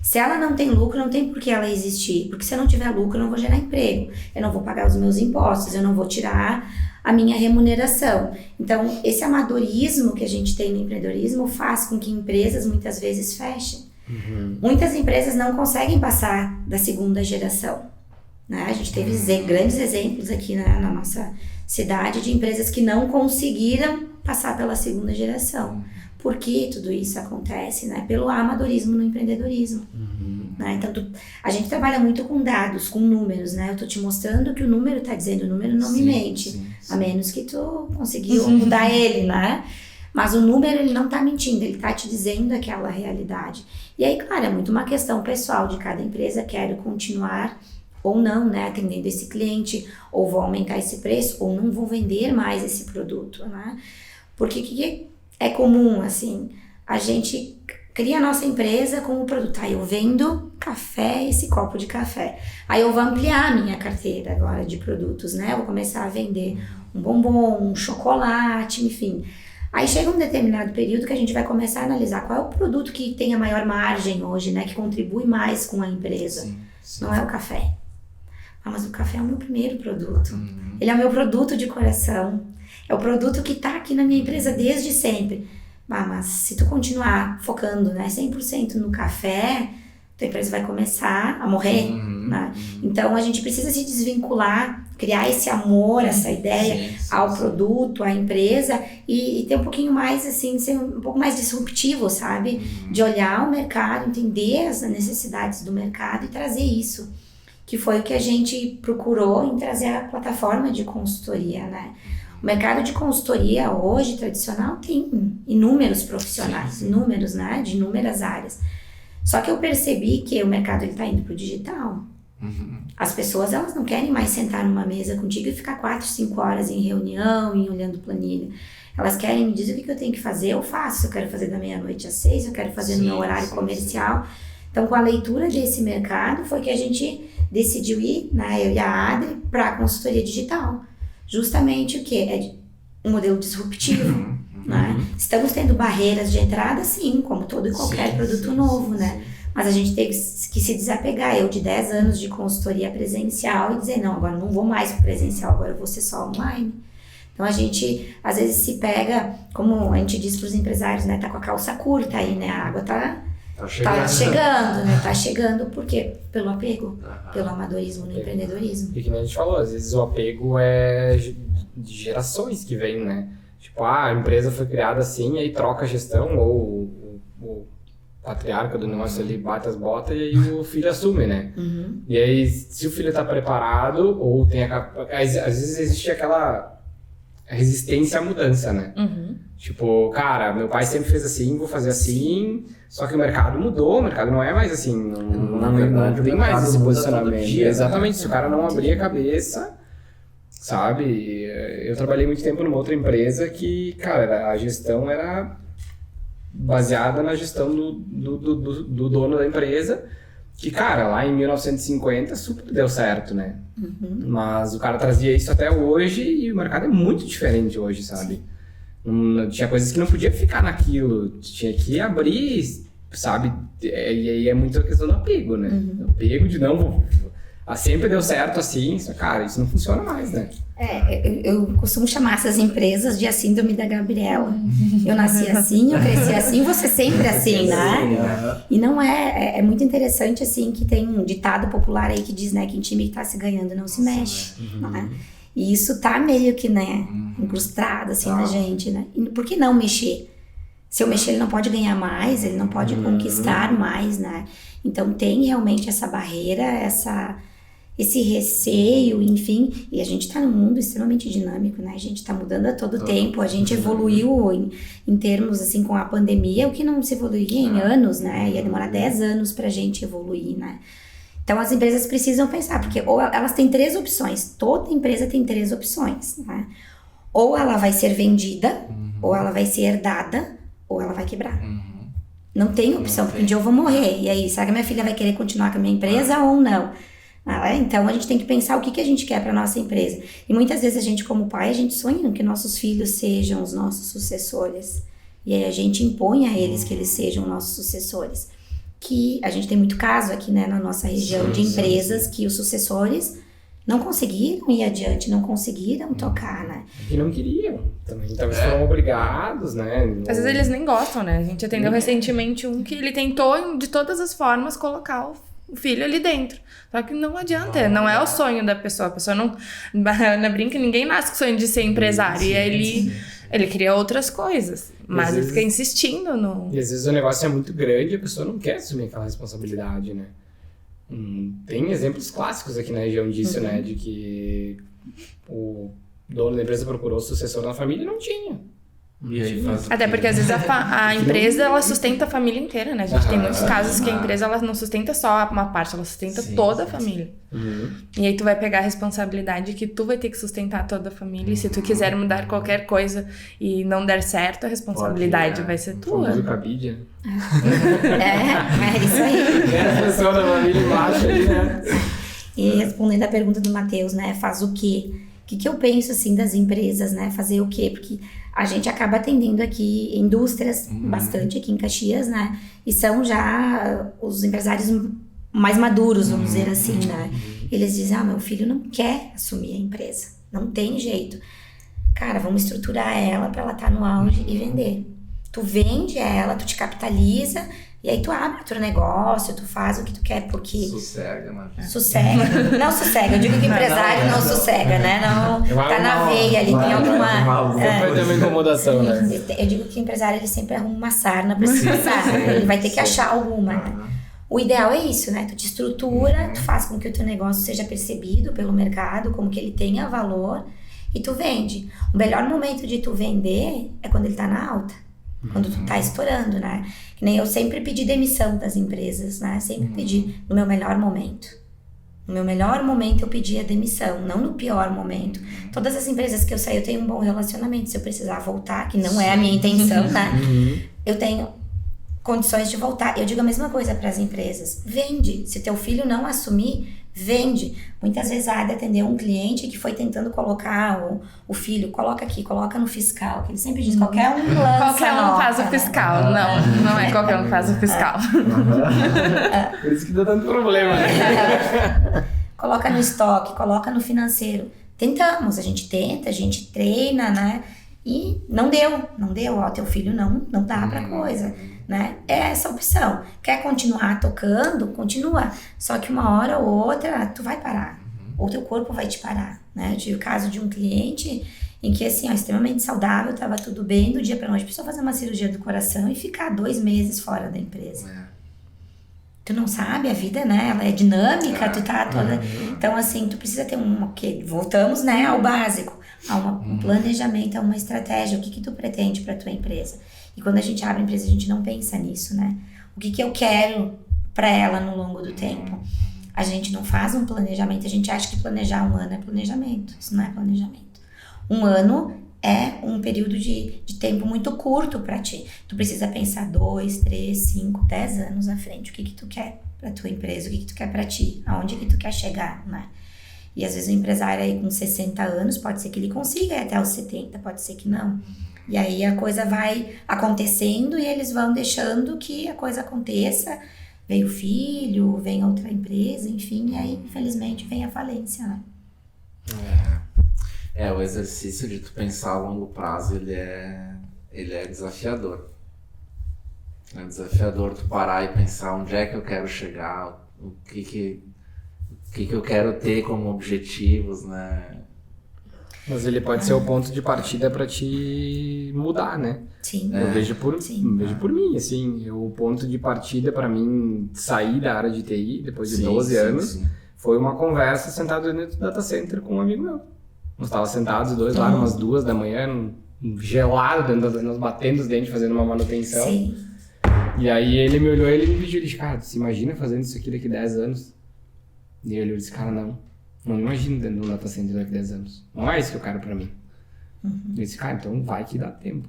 Se ela não tem lucro, não tem por que ela existir. Porque se eu não tiver lucro, eu não vou gerar emprego. Eu não vou pagar os meus impostos, eu não vou tirar a minha remuneração. Então, esse amadorismo que a gente tem no empreendedorismo faz com que empresas muitas vezes fechem. Muitas empresas não conseguem passar da segunda geração, né? A gente teve grandes exemplos aqui na nossa cidade de empresas que não conseguiram passar pela segunda geração. Por que tudo isso acontece? Né? Pelo amadorismo no empreendedorismo. Né? Então, a gente trabalha muito com dados, com números, né? Eu tô te mostrando que o número tá dizendo, o número não me mente, a menos que tu conseguiu mudar ele, né? Mas o número, ele não tá mentindo, ele tá te dizendo aquela realidade. E aí, claro, é muito uma questão pessoal de cada empresa, quero continuar ou não, né, atendendo esse cliente, ou vou aumentar esse preço, ou não vou vender mais esse produto, né? Porque o que é comum, assim, a gente cria a nossa empresa com o produto, eu vendo café, esse copo de café, aí eu vou ampliar a minha carteira agora de produtos, né, eu vou começar a vender um bombom, um chocolate, enfim. Aí chega um determinado período que a gente vai começar a analisar qual é o produto que tem a maior margem hoje, né? Que contribui mais com a empresa. Não é o café. Mas o café é o meu primeiro produto. Ele é o meu produto de coração. É o produto que tá aqui na minha empresa desde sempre. Mas se tu continuar focando, né, 100% no café, tua empresa vai começar a morrer. Né? Então a gente precisa se desvincular criar esse amor, essa ideia ao produto, à empresa e ter um pouquinho mais, assim, ser um pouco mais disruptivo, sabe? De olhar o mercado, entender as necessidades do mercado e trazer isso. Que foi o que a gente procurou em trazer a plataforma de consultoria, né? O mercado de consultoria hoje, tradicional, tem inúmeros profissionais, inúmeros, né? De inúmeras áreas. Só que eu percebi que o mercado está indo para o digital. As pessoas, elas não querem mais sentar numa mesa contigo e ficar 4, 5 horas em reunião e olhando planilha. Elas querem me dizer o que eu tenho que fazer, eu faço. Se eu quero fazer da meia-noite às 6, eu quero fazer no meu horário comercial. Então, com a leitura desse mercado, foi que a gente decidiu ir, né, eu e a Adri, para a consultoria digital. Justamente o quê? É um modelo disruptivo. Né? Estamos tendo barreiras de entrada, sim, como todo e qualquer produto novo, né? Mas a gente teve que se desapegar. Eu, de 10 anos de consultoria presencial, e dizer, não, agora não vou mais pro presencial, agora eu vou ser só online. Então, a gente, às vezes, se pega, como a gente diz pros empresários, né? Tá com a calça curta aí, né? A água tá chegando, né? Tá chegando, por quê? Pelo apego, pelo amadorismo no empreendedorismo. E que nem a gente falou, às vezes o apego é de gerações que vem, né? Tipo, a empresa foi criada assim, aí troca a gestão, ou o patriarca do negócio ali bate as botas e aí o filho assume, né? E aí, se o filho tá preparado, ou tem às vezes existe aquela resistência à mudança, né? Tipo, cara, meu pai sempre fez assim, vou fazer assim, só que o mercado mudou, o mercado não é mais assim, não tem mais esse posicionamento. Dia, exatamente, se o cara não abrir a cabeça, sabe? Eu trabalhei muito tempo numa outra empresa que, cara, a gestão era baseada na gestão do dono da empresa, que, cara, lá em 1950 super deu certo, né? Mas o cara trazia isso até hoje e o mercado é muito diferente hoje, sabe? Tinha coisas que não podia ficar naquilo, tinha que abrir, sabe? E aí é muito a questão do apego, né? O apego de não... sempre deu certo assim, cara, isso não funciona mais, né? Eu costumo chamar essas empresas de a síndrome da Gabriela. Eu nasci assim, eu cresci assim, você sempre assim, né? E não é muito interessante, assim, que tem um ditado popular aí que diz, né, que em time que tá se ganhando não se mexe, né? E isso tá meio que, né, incrustado, assim, na gente, né? E por que não mexer? Se eu mexer, ele não pode ganhar mais, ele não pode conquistar mais, né? Então tem realmente essa barreira, esse receio, enfim, e a gente tá num mundo extremamente dinâmico, né? A gente tá mudando a todo tempo, a gente evoluiu em termos, assim, com a pandemia, o que não se evoluía em anos, né? Ia demorar 10 anos pra gente evoluir, né? Então, as empresas precisam pensar, porque ou elas têm 3 opções, toda empresa tem 3 opções, né? Ou ela vai ser vendida, ou ela vai ser herdada, ou ela vai quebrar. Não tem opção, porque um dia eu vou morrer, e aí, será que a minha filha vai querer continuar com a minha empresa ou não? Então a gente tem que pensar o que a gente quer para nossa empresa. E muitas vezes a gente, como pai, a gente sonha que nossos filhos sejam os nossos sucessores. E aí a gente impõe a eles que eles sejam nossos sucessores. Que a gente tem muito caso aqui, né, na nossa região de empresas que os sucessores não conseguiram ir adiante, não conseguiram tocar, né? E não queriam também, talvez foram obrigados, né? Às vezes eles nem gostam, né? A gente atendeu recentemente um que ele tentou de todas as formas colocar o filho ali dentro. Só que não adianta, não é o sonho da pessoa. A pessoa não... Na brinca, ninguém nasce com o sonho de ser empresário. E aí ele queria outras coisas. Mas ele fica insistindo no... E às vezes o negócio é muito grande e a pessoa não quer assumir aquela responsabilidade, né? Tem exemplos clássicos aqui na região disso, né? De que o dono da empresa procurou o sucessor na família e não tinha. E aí faz Até porque às vezes a empresa ela sustenta a família inteira, né? A gente tem muitos casos que a empresa ela não sustenta só uma parte, ela sustenta toda a família. E aí tu vai pegar a responsabilidade que tu vai ter que sustentar toda a família. E se tu quiser mudar qualquer coisa e não der certo, a responsabilidade vai ser tua. O famoso cabide, né? É isso aí. É a pessoa da família embaixo ali, né? E respondendo a pergunta do Matheus, né? Faz o quê? O que eu penso, assim, das empresas, né? Fazer o quê? Porque a gente acaba atendendo aqui indústrias bastante aqui em Caxias, né? E são já os empresários mais maduros, vamos dizer assim, né? Eles dizem, meu filho não quer assumir a empresa. Não tem jeito. Cara, vamos estruturar ela para ela estar no auge e vender. Tu vende ela, tu te capitaliza, E aí tu abre o teu negócio, tu faz o que tu quer, porque... Sossega, né? Sossega. Não sossega, eu digo que empresário não sossega, né? Não, tá na veia ali, tem alguma... Vai ter uma incomodação, né? Eu digo que o empresário, ele sempre arruma uma sarna pra se passar, ele vai ter que achar alguma, né? O ideal é isso, né? Tu te estrutura, tu faz com que o teu negócio seja percebido pelo mercado, como que ele tenha valor, e tu vende. O melhor momento de tu vender é quando ele tá na alta. Quando tu tá estourando, né? Que nem eu sempre pedi demissão das empresas, né? Sempre pedi no meu melhor momento. No meu melhor momento eu pedi a demissão, não no pior momento. Todas as empresas que eu saí, eu tenho um bom relacionamento. Se eu precisar voltar, que não é a minha intenção, né? Eu tenho condições de voltar. Eu digo a mesma coisa para as empresas. Vende. Se teu filho não assumir, vende. Muitas vezes a Adri atendeu um cliente que foi tentando colocar o filho, coloca aqui, coloca no fiscal, que ele sempre diz, qualquer um lança Qualquer um nota, faz o fiscal. Não é qualquer um faz o fiscal. Por isso que dá tanto problema, né? Coloca no estoque, coloca no financeiro. Tentamos, a gente tenta, a gente treina, né? E não deu, ó, teu filho não dá pra coisa, né? É essa opção. Quer continuar tocando? Continua. Só que uma hora ou outra, tu vai parar. Ou teu corpo vai te parar, né? Eu tive o caso de um cliente em que, assim, ó, extremamente saudável, tava tudo bem, do dia pra noite, precisou fazer uma cirurgia do coração e ficar 2 meses fora da empresa. Tu não sabe, a vida, né? Ela é dinâmica, tu tá toda... Então, assim, tu precisa ter voltamos, né, ao básico. A um planejamento, a uma estratégia, o que tu pretende para tua empresa. E quando a gente abre a empresa, a gente não pensa nisso, né? O que eu quero para ela no longo do tempo? A gente não faz um planejamento, a gente acha que planejar 1 ano é planejamento. Isso não é planejamento. 1 ano é um período de tempo muito curto para ti. Tu precisa pensar 2, 3, 5, 10 anos na frente. O que tu quer para tua empresa? O que tu quer para ti? Aonde que tu quer chegar, né? E às vezes o empresário aí com 60 anos, pode ser que ele consiga ir até os 70, pode ser que não. E aí a coisa vai acontecendo e eles vão deixando que a coisa aconteça. Vem o filho, vem outra empresa, enfim, e aí infelizmente vem a falência, né? O exercício de tu pensar a longo prazo, ele é desafiador. É desafiador tu parar e pensar onde é que eu quero chegar, o que eu quero ter como objetivos, né? Mas ele pode ser o ponto de partida para te mudar, né? Sim. Eu vejo por mim, assim, o ponto de partida para mim sair da área de TI, depois de 12 anos, foi uma conversa sentado dentro do data center com um amigo meu. Nós estávamos sentados os dois lá, umas 2 da manhã, gelado, nós batendo os dentes, fazendo uma manutenção. Sim. E aí ele me olhou e ele me pediu, ele disse, cara, você imagina fazendo isso aqui daqui 10 anos? E ele disse, cara, não imagino dentro do data center daqui 10 anos. Não é isso que eu quero pra mim. Eu disse, cara, então vai que dá tempo.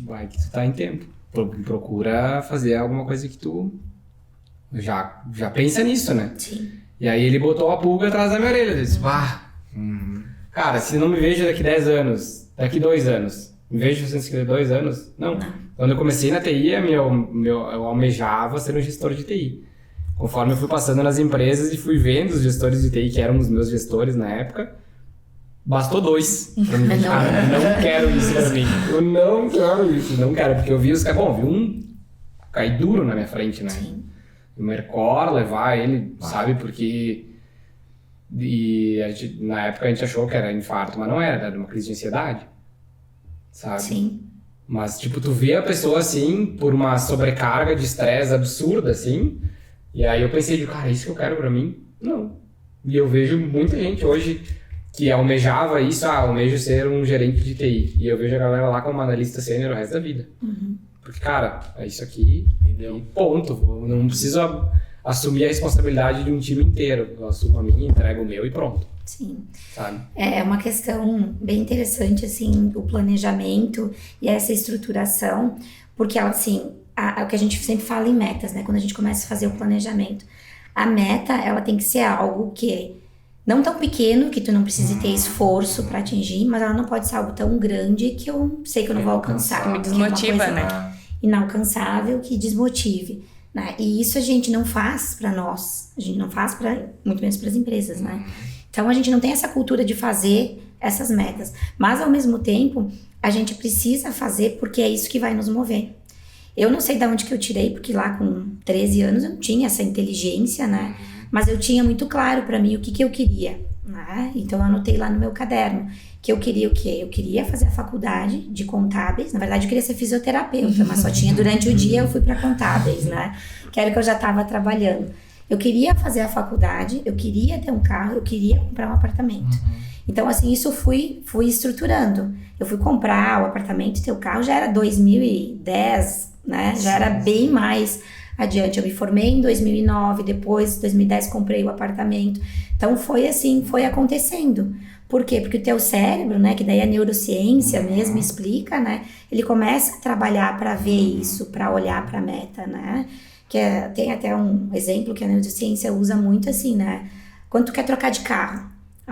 Vai que tu tá em tempo. Procura fazer alguma coisa que tu já pensa nisso, né? Sim. E aí ele botou a pulga atrás da minha orelha. Eu disse, cara, se não me vejo daqui 10 anos, daqui 2 anos, me vejo fazendo isso daqui 2 anos? Não. Quando eu comecei na TI, eu almejava ser um gestor de TI. Conforme eu fui passando nas empresas e fui vendo os gestores de TI que eram os meus gestores na época, bastou 2 pra mim. Cara, não quero isso pra mim. Eu não quero isso, não quero. Porque eu vi os caras... Bom, vi um cair duro na minha frente, né? Sim. O Mercor, levar ele, sabe? Porque... E na época a gente achou que era infarto, mas não era uma crise de ansiedade, sabe? Sim. Mas, tipo, tu vê a pessoa assim, por uma sobrecarga de estresse absurda, assim... E aí eu pensei, cara, é isso que eu quero pra mim? Não. E eu vejo muita gente hoje que almejava isso, almejo ser um gerente de TI. E eu vejo a galera lá como analista sênior o resto da vida. Porque, cara, é isso aqui e ponto. Eu não preciso assumir a responsabilidade de um time inteiro. Eu assumo a minha, entrego o meu e pronto. Sim. Sabe? É uma questão bem interessante, assim, o planejamento e essa estruturação, porque, assim... o que a gente sempre fala em metas, né? Quando a gente começa a fazer o planejamento. A meta, ela tem que ser algo que não tão pequeno, que tu não precise ter esforço para atingir, mas ela não pode ser algo tão grande que eu sei que eu não vou alcançar. Que me desmotiva, que é uma coisa né? Inalcançável, que desmotive. Né? E isso a gente não faz para nós. A gente não faz muito menos para as empresas, né? Então a gente não tem essa cultura de fazer essas metas. Mas ao mesmo tempo, a gente precisa fazer porque é isso que vai nos mover. Eu não sei de onde que eu tirei, porque lá com 13 anos eu não tinha essa inteligência, né? Mas eu tinha muito claro pra mim o que eu queria, né? Então eu anotei lá no meu caderno que eu queria o quê? Eu queria fazer a faculdade de contábeis. Na verdade eu queria ser fisioterapeuta, mas só tinha durante o dia, eu fui pra contábeis, né? Que era o que eu já tava trabalhando. Eu queria fazer a faculdade, eu queria ter um carro, eu queria comprar um apartamento. Então, assim, isso fui estruturando. Eu fui comprar o apartamento, ter o carro, já era 2010, né? Já era bem mais adiante. Eu me formei em 2009, depois, em 2010, comprei o apartamento. Então, foi assim, foi acontecendo. Por quê? Porque o teu cérebro, né, que daí a neurociência mesmo explica, né? Ele começa a trabalhar para ver isso, para olhar para a meta, né? Tem até um exemplo que a neurociência usa muito assim, né? Quando tu quer trocar de carro,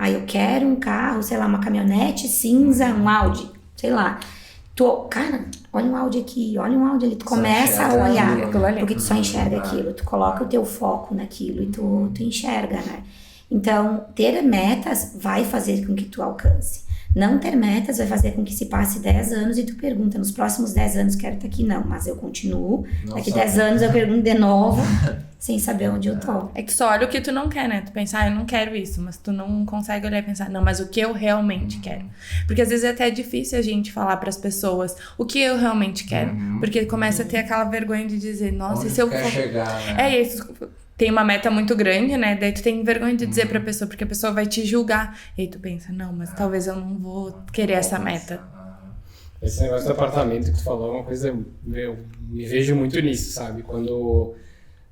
eu quero um carro, sei lá, uma caminhonete cinza, um Audi, sei lá. Cara, olha um Audi aqui, olha um Audi ali. Tu começa a olhar, porque tu só enxerga aquilo. Tu coloca o teu foco naquilo e tu enxerga, né? Então, ter metas vai fazer com que tu alcance. Não ter metas vai fazer com que se passe 10 anos e tu pergunta, nos próximos 10 anos quero estar aqui. Não, mas eu continuo. Daqui 10 anos eu pergunto de novo, sem saber onde eu tô. É que só olha o que tu não quer, né? Tu pensa, eu não quero isso, mas tu não consegue olhar e pensar, não, mas o que eu realmente quero? Porque às vezes é até difícil a gente falar pras pessoas o que eu realmente quero. Porque começa a ter aquela vergonha de dizer, nossa, onde e se eu quer for... chegar, né? É isso. Tem uma meta muito grande, né? Daí tu tem vergonha de dizer pra pessoa, porque a pessoa vai te julgar. E aí tu pensa, não, mas talvez eu não vou querer essa meta. Esse negócio do apartamento que tu falou é uma coisa... Eu me vejo muito nisso, sabe? Quando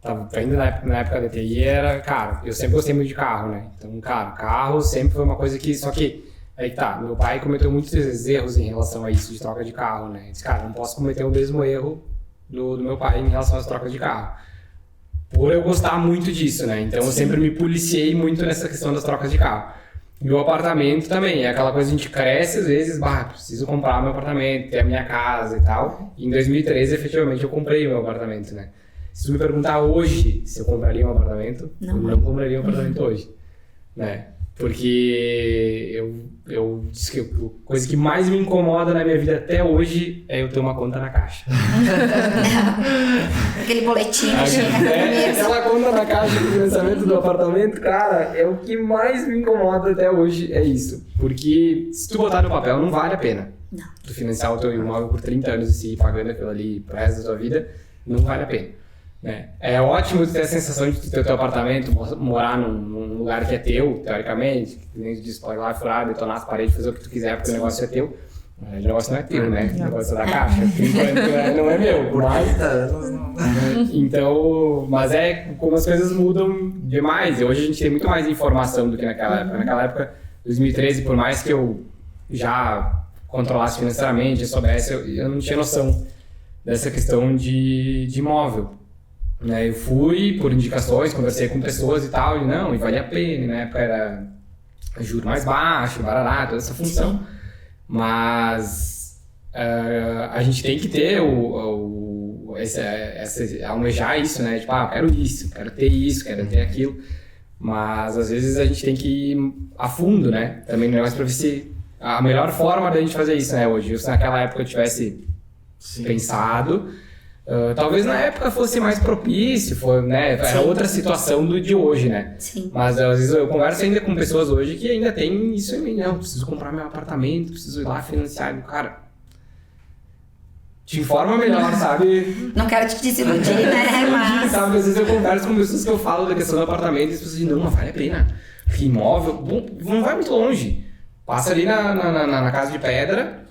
tava ainda na época da TI, cara, eu sempre gostei muito de carro, né? Então, cara, carro sempre foi uma coisa que... Só que, aí tá, meu pai cometeu muitos erros em relação a isso, de troca de carro, né? Ele disse, cara, não posso cometer o mesmo erro do meu pai em relação às trocas de carro. Por eu gostar muito disso, né? Então eu sempre me policiei muito nessa questão das trocas de carro. E o apartamento também, é aquela coisa que a gente cresce às vezes, preciso comprar meu apartamento, ter a minha casa e tal. E em 2013, efetivamente, eu comprei meu apartamento, né? Se tu me perguntar hoje se eu compraria um apartamento, eu não compraria um apartamento hoje, né? Porque eu disse que a coisa que mais me incomoda na minha vida até hoje é eu ter uma conta na Caixa. Aquele boletim chega aquela conta na Caixa do financiamento do apartamento, cara, é o que mais me incomoda até hoje, é isso. Porque se tu botar no papel, não vale a pena. Não. Tu financiar o teu imóvel por 30 anos e ir pagando aquilo ali pro resto da tua vida, não vale a pena. É ótimo tu ter a sensação de tu ter o teu apartamento, morar num lugar que é teu, teoricamente, que nem tu diz, pode ir lá furar, detonar as paredes, fazer o que tu quiser, porque o negócio é teu. O negócio não é teu, né? O negócio é da Caixa. Enquanto não é meu. Por 30 anos não. Então, mas como as coisas mudam demais. E hoje a gente tem muito mais informação do que naquela época. Naquela época, 2013, por mais que eu já controlasse financeiramente, soubesse, eu não tinha noção dessa questão de imóvel. Eu fui por indicações, conversei com pessoas e tal, e valia a pena, na época era juro mais baixo, barará, toda essa função. Mas a gente tem que ter almejar isso, né? Tipo, eu quero isso, quero ter isso, quero ter aquilo. Mas às vezes a gente tem que ir a fundo, né? Também no negócio pra ver se a melhor forma da gente fazer isso, né? Hoje, se naquela época eu tivesse pensado... talvez na época fosse mais propício, né? Era outra situação do de hoje, né? Sim. Mas às vezes eu converso ainda com pessoas hoje que ainda tem isso em mim, não, preciso comprar meu apartamento, preciso ir lá financiar. Cara, te informa melhor, sabe? Não quero te desiludir, né? Mas... Sabe? Às vezes eu converso com pessoas que eu falo da questão do apartamento e as pessoas dizem, não, mas vale a pena. Porque imóvel, bom, não vai muito longe. Passa ali na Casa de Pedra,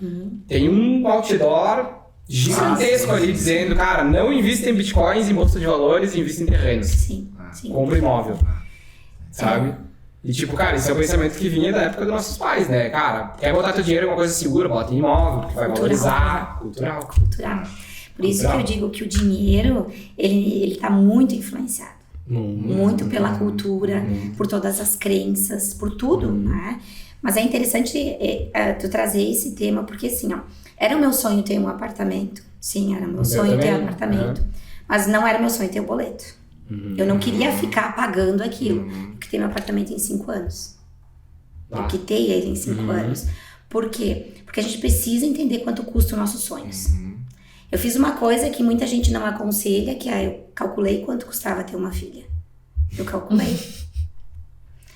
tem um outdoor gigantesco ali dizendo, cara, não invista em bitcoins, em bolsa de valores, invista em terrenos. Sim. Compra imóvel. Sabe? E tipo, cara, esse é o pensamento que vinha da época dos nossos pais, né? Cara, quer botar teu dinheiro em uma coisa segura, bota em imóvel, porque vai valorizar. Cultural. Por isso que eu digo que o dinheiro, ele tá muito influenciado. Muito pela cultura, por todas as crenças, por tudo, né? Mas é interessante tu trazer esse tema, porque assim, era o meu sonho ter um apartamento. Sim, era o meu sonho ter um apartamento. Mas não era o meu sonho ter o boleto. Eu não queria ficar pagando aquilo. Eu quitei meu apartamento em 5 anos. Eu quitei ele em 5 anos. Por quê? Porque a gente precisa entender quanto custa os nossos sonhos. Eu fiz uma coisa que muita gente não aconselha, que é eu calculei quanto custava ter uma filha. Eu calculei.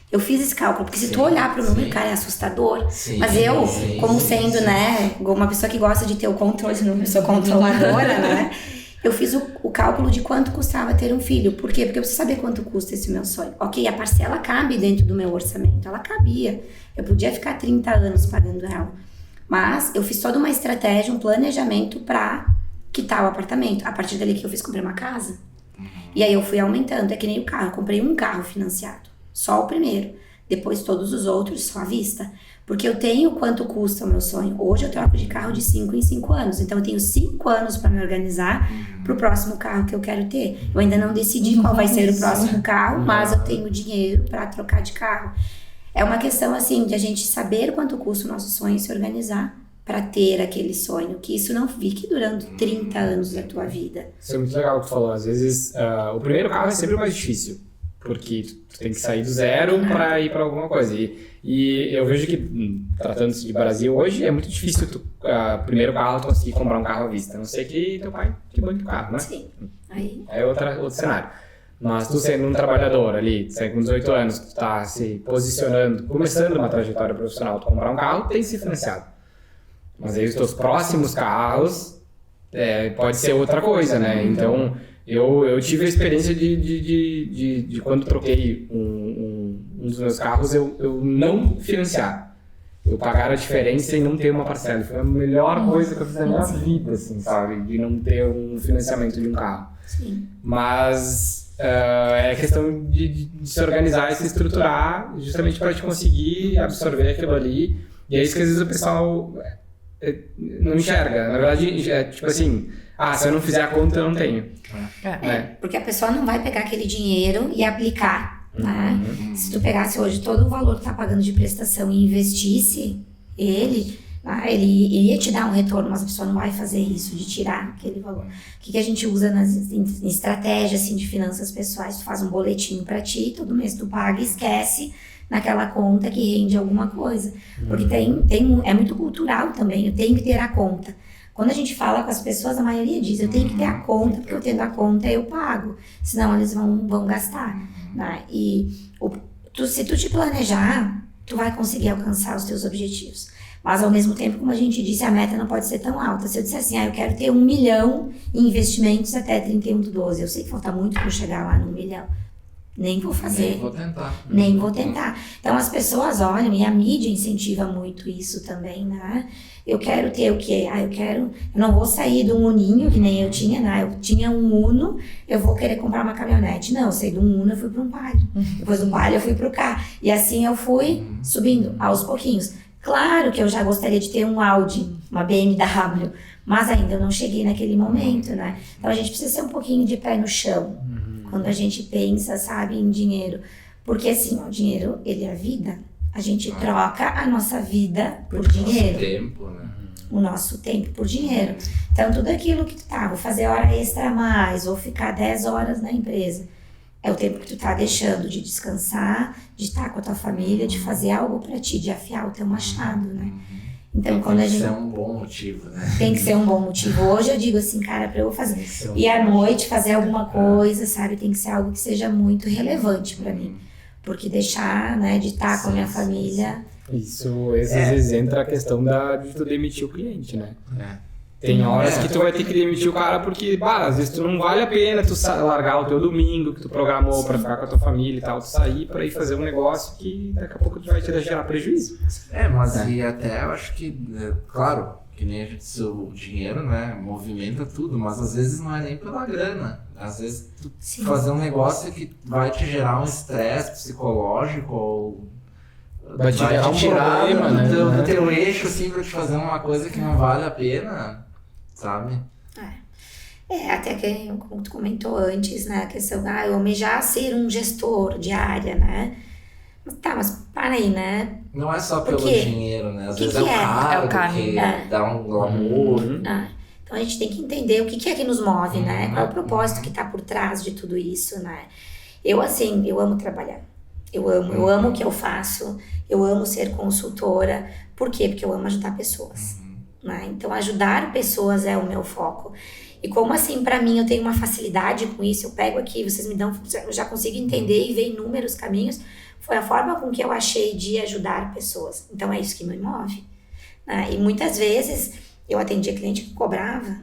Eu fiz esse cálculo, porque se tu olhar pro número, cara, é assustador. Mas eu, como sendo, né, uma pessoa que gosta de ter o controle, não sou controladora, né? Eu fiz o cálculo de quanto custava ter um filho. Por quê? Porque eu preciso saber quanto custa esse meu sonho. Ok, a parcela cabe dentro do meu orçamento. Ela cabia. Eu podia ficar 30 anos pagando ela. Mas eu fiz toda uma estratégia, um planejamento pra quitar o apartamento. A partir dali que eu fiz, comprei uma casa. E aí eu fui aumentando. É que nem o carro. Eu comprei um carro financiado. Só o primeiro. Depois todos os outros só à vista. Porque eu tenho quanto custa o meu sonho. Hoje eu troco de carro de 5 em 5 anos. Então eu tenho 5 anos para me organizar pro próximo carro que eu quero ter. Eu ainda não decidi qual vai ser o próximo carro, mas eu tenho dinheiro para trocar de carro. É uma questão assim de a gente saber quanto custa o nosso sonho e se organizar para ter aquele sonho. Que isso não fique durando 30 anos da tua vida. Isso é muito legal o que tu falou. Às vezes o primeiro carro é sempre mais difícil. Porque tu tem que sair do zero para ir para alguma coisa. E eu vejo que, tratando-se de Brasil, hoje é muito difícil primeiro carro tu conseguir comprar um carro à vista. A não ser que teu pai te banque o carro, né? Sim. Aí... É outro cenário. Mas tu sendo um trabalhador ali, sai com 18 anos, tu tá se posicionando, começando uma trajetória profissional, tu comprar um carro, tem que ser financiado. Mas aí os teus próximos carros pode ser outra coisa, né? Então... Eu tive a experiência de quando troquei um dos meus carros, eu não financiar. Eu pagar a diferença e não ter uma parcela. Foi a melhor coisa que eu fiz na minha vida, assim, sabe? De não ter um financiamento de um carro. Sim. Mas é questão de se organizar e se estruturar justamente para te conseguir absorver aquilo ali. E é isso que às vezes o pessoal não enxerga. Na verdade, é tipo assim... se eu não fizer a conta, eu não tenho. Porque a pessoa não vai pegar aquele dinheiro e aplicar, né? Se tu pegasse hoje todo o valor que tá pagando de prestação e investisse ele iria te dar um retorno, mas a pessoa não vai fazer isso, de tirar aquele valor. O que a gente usa em estratégia assim, de finanças pessoais? Tu faz um boletim pra ti, todo mês tu paga e esquece naquela conta que rende alguma coisa. Porque é muito cultural também, eu tenho que ter a conta. Quando a gente fala com as pessoas, a maioria diz, eu tenho que ter a conta, porque eu tendo a conta eu pago, senão eles vão gastar. Né? E se tu te planejar, tu vai conseguir alcançar os teus objetivos. Mas ao mesmo tempo, como a gente disse, a meta não pode ser tão alta. Se eu disser assim, eu quero ter 1 milhão em investimentos até 31/12, eu sei que falta muito para eu chegar lá no 1 milhão. Nem vou fazer. Nem vou tentar. Então as pessoas olham, e a mídia incentiva muito isso também, né? Eu quero ter o quê? Eu não vou sair de um Uninho, que nem eu tinha, né? Eu tinha um Uno, eu vou querer comprar uma caminhonete. Não, eu saí de um Uno, eu fui para um Palio. Depois do Palio, eu fui para o carro. E assim eu fui subindo, aos pouquinhos. Claro que eu já gostaria de ter um Audi, uma BMW, mas ainda eu não cheguei naquele momento, né? Então a gente precisa ser um pouquinho de pé no chão. Quando a gente pensa, sabe, em dinheiro. Porque assim, o dinheiro, ele é vida. A gente troca a nossa vida por dinheiro. O nosso tempo, né? O nosso tempo por dinheiro. Então, tudo aquilo que tu vou fazer hora extra a mais, vou ficar 10 horas na empresa. É o tempo que tu tá deixando de descansar, de estar com a tua família, de fazer algo pra ti, de afiar o teu machado, né? Então, quando a gente... Tem que ser um bom motivo, né? Tem que ser um bom motivo. Hoje eu digo assim, cara, pra eu fazer... E à noite fazer alguma coisa, sabe? Tem que ser algo que seja muito relevante pra mim. Porque deixar, né, de estar com a minha família... Isso, às vezes entra a questão de tu demitir o cliente, né? Tem horas que tu vai ter que demitir o cara porque, às vezes tu não vale a pena tu largar o teu domingo que tu programou pra ficar com a tua família e tal, tu sair pra ir fazer um negócio que daqui a pouco tu vai te gerar prejuízo. E até eu acho que, claro, que nem a gente disse, o dinheiro, né, movimenta tudo, mas às vezes não é nem pela grana. Às vezes tu fazer um negócio que vai te gerar um estresse psicológico ou vai te gerar um problema, do teu eixo, assim, pra te fazer uma coisa que não vale a pena, sabe? Até que, como tu comentou antes, né, a questão, eu almejar ser um gestor de área, né? Mas para aí, né? Não é só pelo dinheiro, né? Às vezes é o cargo que dá um glamour. Então a gente tem que entender o que é que nos move, né? Qual é o propósito que tá por trás de tudo isso, né? Eu amo trabalhar. Eu amo o que eu faço. Eu amo ser consultora. Por quê? Porque eu amo ajudar pessoas. né? Então, ajudar pessoas é o meu foco. E como assim, para mim, eu tenho uma facilidade com isso, eu pego aqui, vocês me dão, eu já consigo entender e ver inúmeros caminhos, foi a forma com que eu achei de ajudar pessoas. Então, é isso que me move. Né? E muitas vezes, eu atendia cliente que cobrava,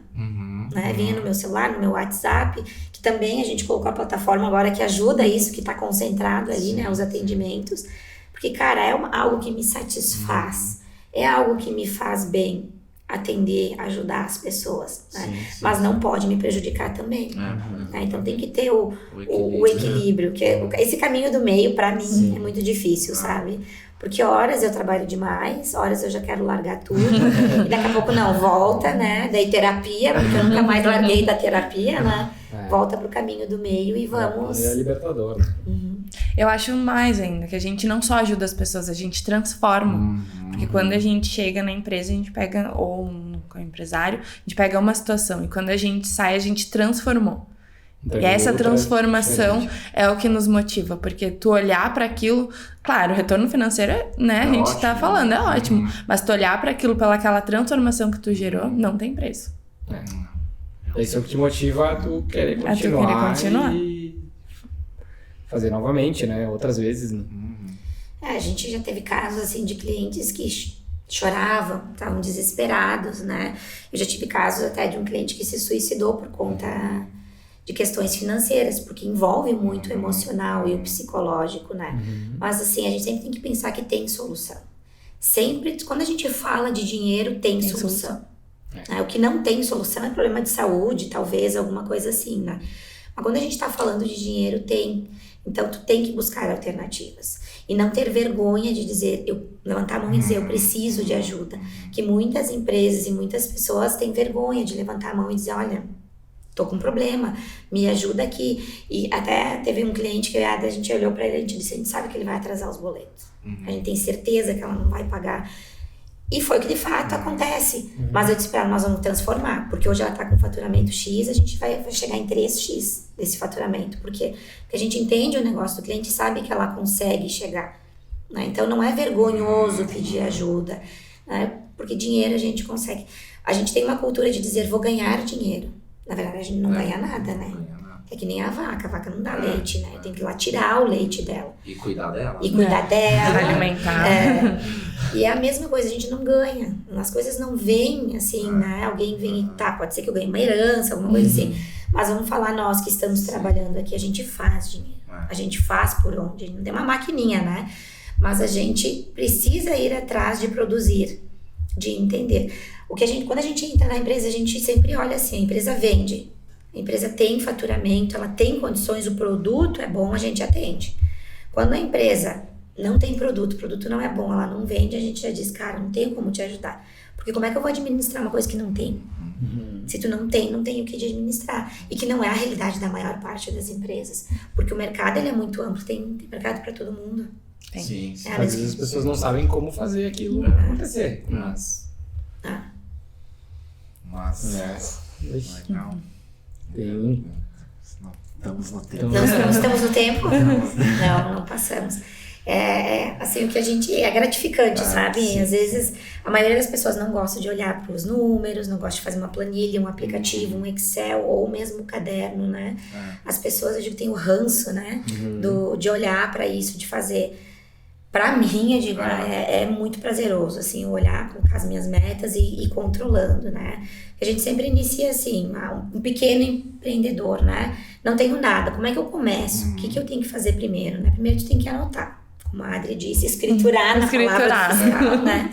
né? Vinha no meu celular, no meu WhatsApp, que também a gente colocou a plataforma agora que ajuda isso, que está concentrado ali, né? Os atendimentos. Porque, cara, é algo que me satisfaz, é algo que me faz bem. Atender, ajudar as pessoas, né? Sim. Mas não pode me prejudicar também. Né? Então tem que ter o equilíbrio, que esse caminho do meio para mim é muito difícil, sabe? Porque horas eu trabalho demais, horas eu já quero largar tudo, e daqui a pouco não, volta, né? Daí terapia, porque eu nunca mais larguei da terapia, né? Volta pro caminho do meio e vamos... É libertador, né? Eu acho mais ainda, que a gente não só ajuda as pessoas, a gente transforma. Porque quando a gente chega na empresa, a gente pega, ou com o empresário, a gente pega uma situação. E quando a gente sai, a gente transformou. Então, e essa transformação é o que nos motiva. Porque tu olhar para aquilo, claro, o retorno financeiro, né, a gente tá falando, é ótimo. Mas tu olhar para aquilo, pelaquela transformação que tu gerou, não tem preço. Isso é o que te motiva a tu querer continuar. E fazer novamente, né? Outras vezes, né? A gente já teve casos, assim, de clientes que choravam, estavam desesperados, né? Eu já tive casos até de um cliente que se suicidou por conta de questões financeiras, porque envolve muito o emocional e o psicológico, né? Mas, assim, a gente sempre tem que pensar que tem solução. Sempre, quando a gente fala de dinheiro, tem solução. O que não tem solução é problema de saúde, talvez, alguma coisa assim, né? Mas quando a gente tá falando de dinheiro, tem. Então, tu tem que buscar alternativas. E não ter vergonha de dizer, levantar a mão e dizer, eu preciso de ajuda. Que muitas empresas e muitas pessoas têm vergonha de levantar a mão e dizer, olha, tô com um problema, me ajuda aqui. E até teve um cliente que a gente olhou para ele e disse, a gente sabe que ele vai atrasar os boletos. A gente tem certeza que ela não vai pagar. E foi o que de fato acontece. Mas eu disse pra ela, nós vamos transformar. Porque hoje ela tá com faturamento X, a gente vai chegar em 3X desse faturamento. Porque a gente entende o negócio do cliente, sabe que ela consegue chegar. Né? Então não é vergonhoso pedir ajuda. Né? Porque dinheiro a gente consegue. A gente tem uma cultura de dizer, vou ganhar dinheiro. Na verdade a gente não ganha nada, né? É que nem a vaca não dá leite, né? Tem que ir lá tirar o leite dela. E cuidar dela. Alimentar. E é a mesma coisa, a gente não ganha. As coisas não vêm assim, né? Alguém vem e tá, pode ser que eu ganhe uma herança, alguma coisa assim. Mas vamos falar nós que estamos trabalhando aqui, a gente faz dinheiro. A gente faz por onde? A gente não tem uma maquininha, né? Mas a gente precisa ir atrás de produzir, de entender. Quando a gente entra na empresa, a gente sempre olha assim, a empresa vende. A empresa tem faturamento, ela tem condições, o produto é bom, a gente atende. Quando a empresa não tem produto, o produto não é bom, ela não vende, a gente já diz, cara, não tenho como te ajudar. Porque como é que eu vou administrar uma coisa que não tem? Se tu não tem o que administrar. E que não é a realidade da maior parte das empresas. Porque o mercado ele é muito amplo, tem mercado para todo mundo. Tem. Sim. Às vezes as pessoas não sabem como fazer aquilo acontecer. Mas... Legal. Estamos no tempo. Não estamos no tempo? Não passamos. Assim, o que a gente... É gratificante, sabe? Sim. Às vezes, a maioria das pessoas não gosta de olhar para os números, não gosta de fazer uma planilha, um aplicativo, um Excel ou mesmo um caderno, né? As pessoas, eu digo, têm o ranço, né? De olhar para isso, de fazer... Pra mim, eu digo, é muito prazeroso, assim, olhar, colocar as minhas metas e ir controlando, né? A gente sempre inicia assim, um pequeno empreendedor, né? Não tenho nada, como é que eu começo? O que eu tenho que fazer primeiro, né? Primeiro tu tem que anotar, como a Adri disse, escriturar na palavra fiscal, né?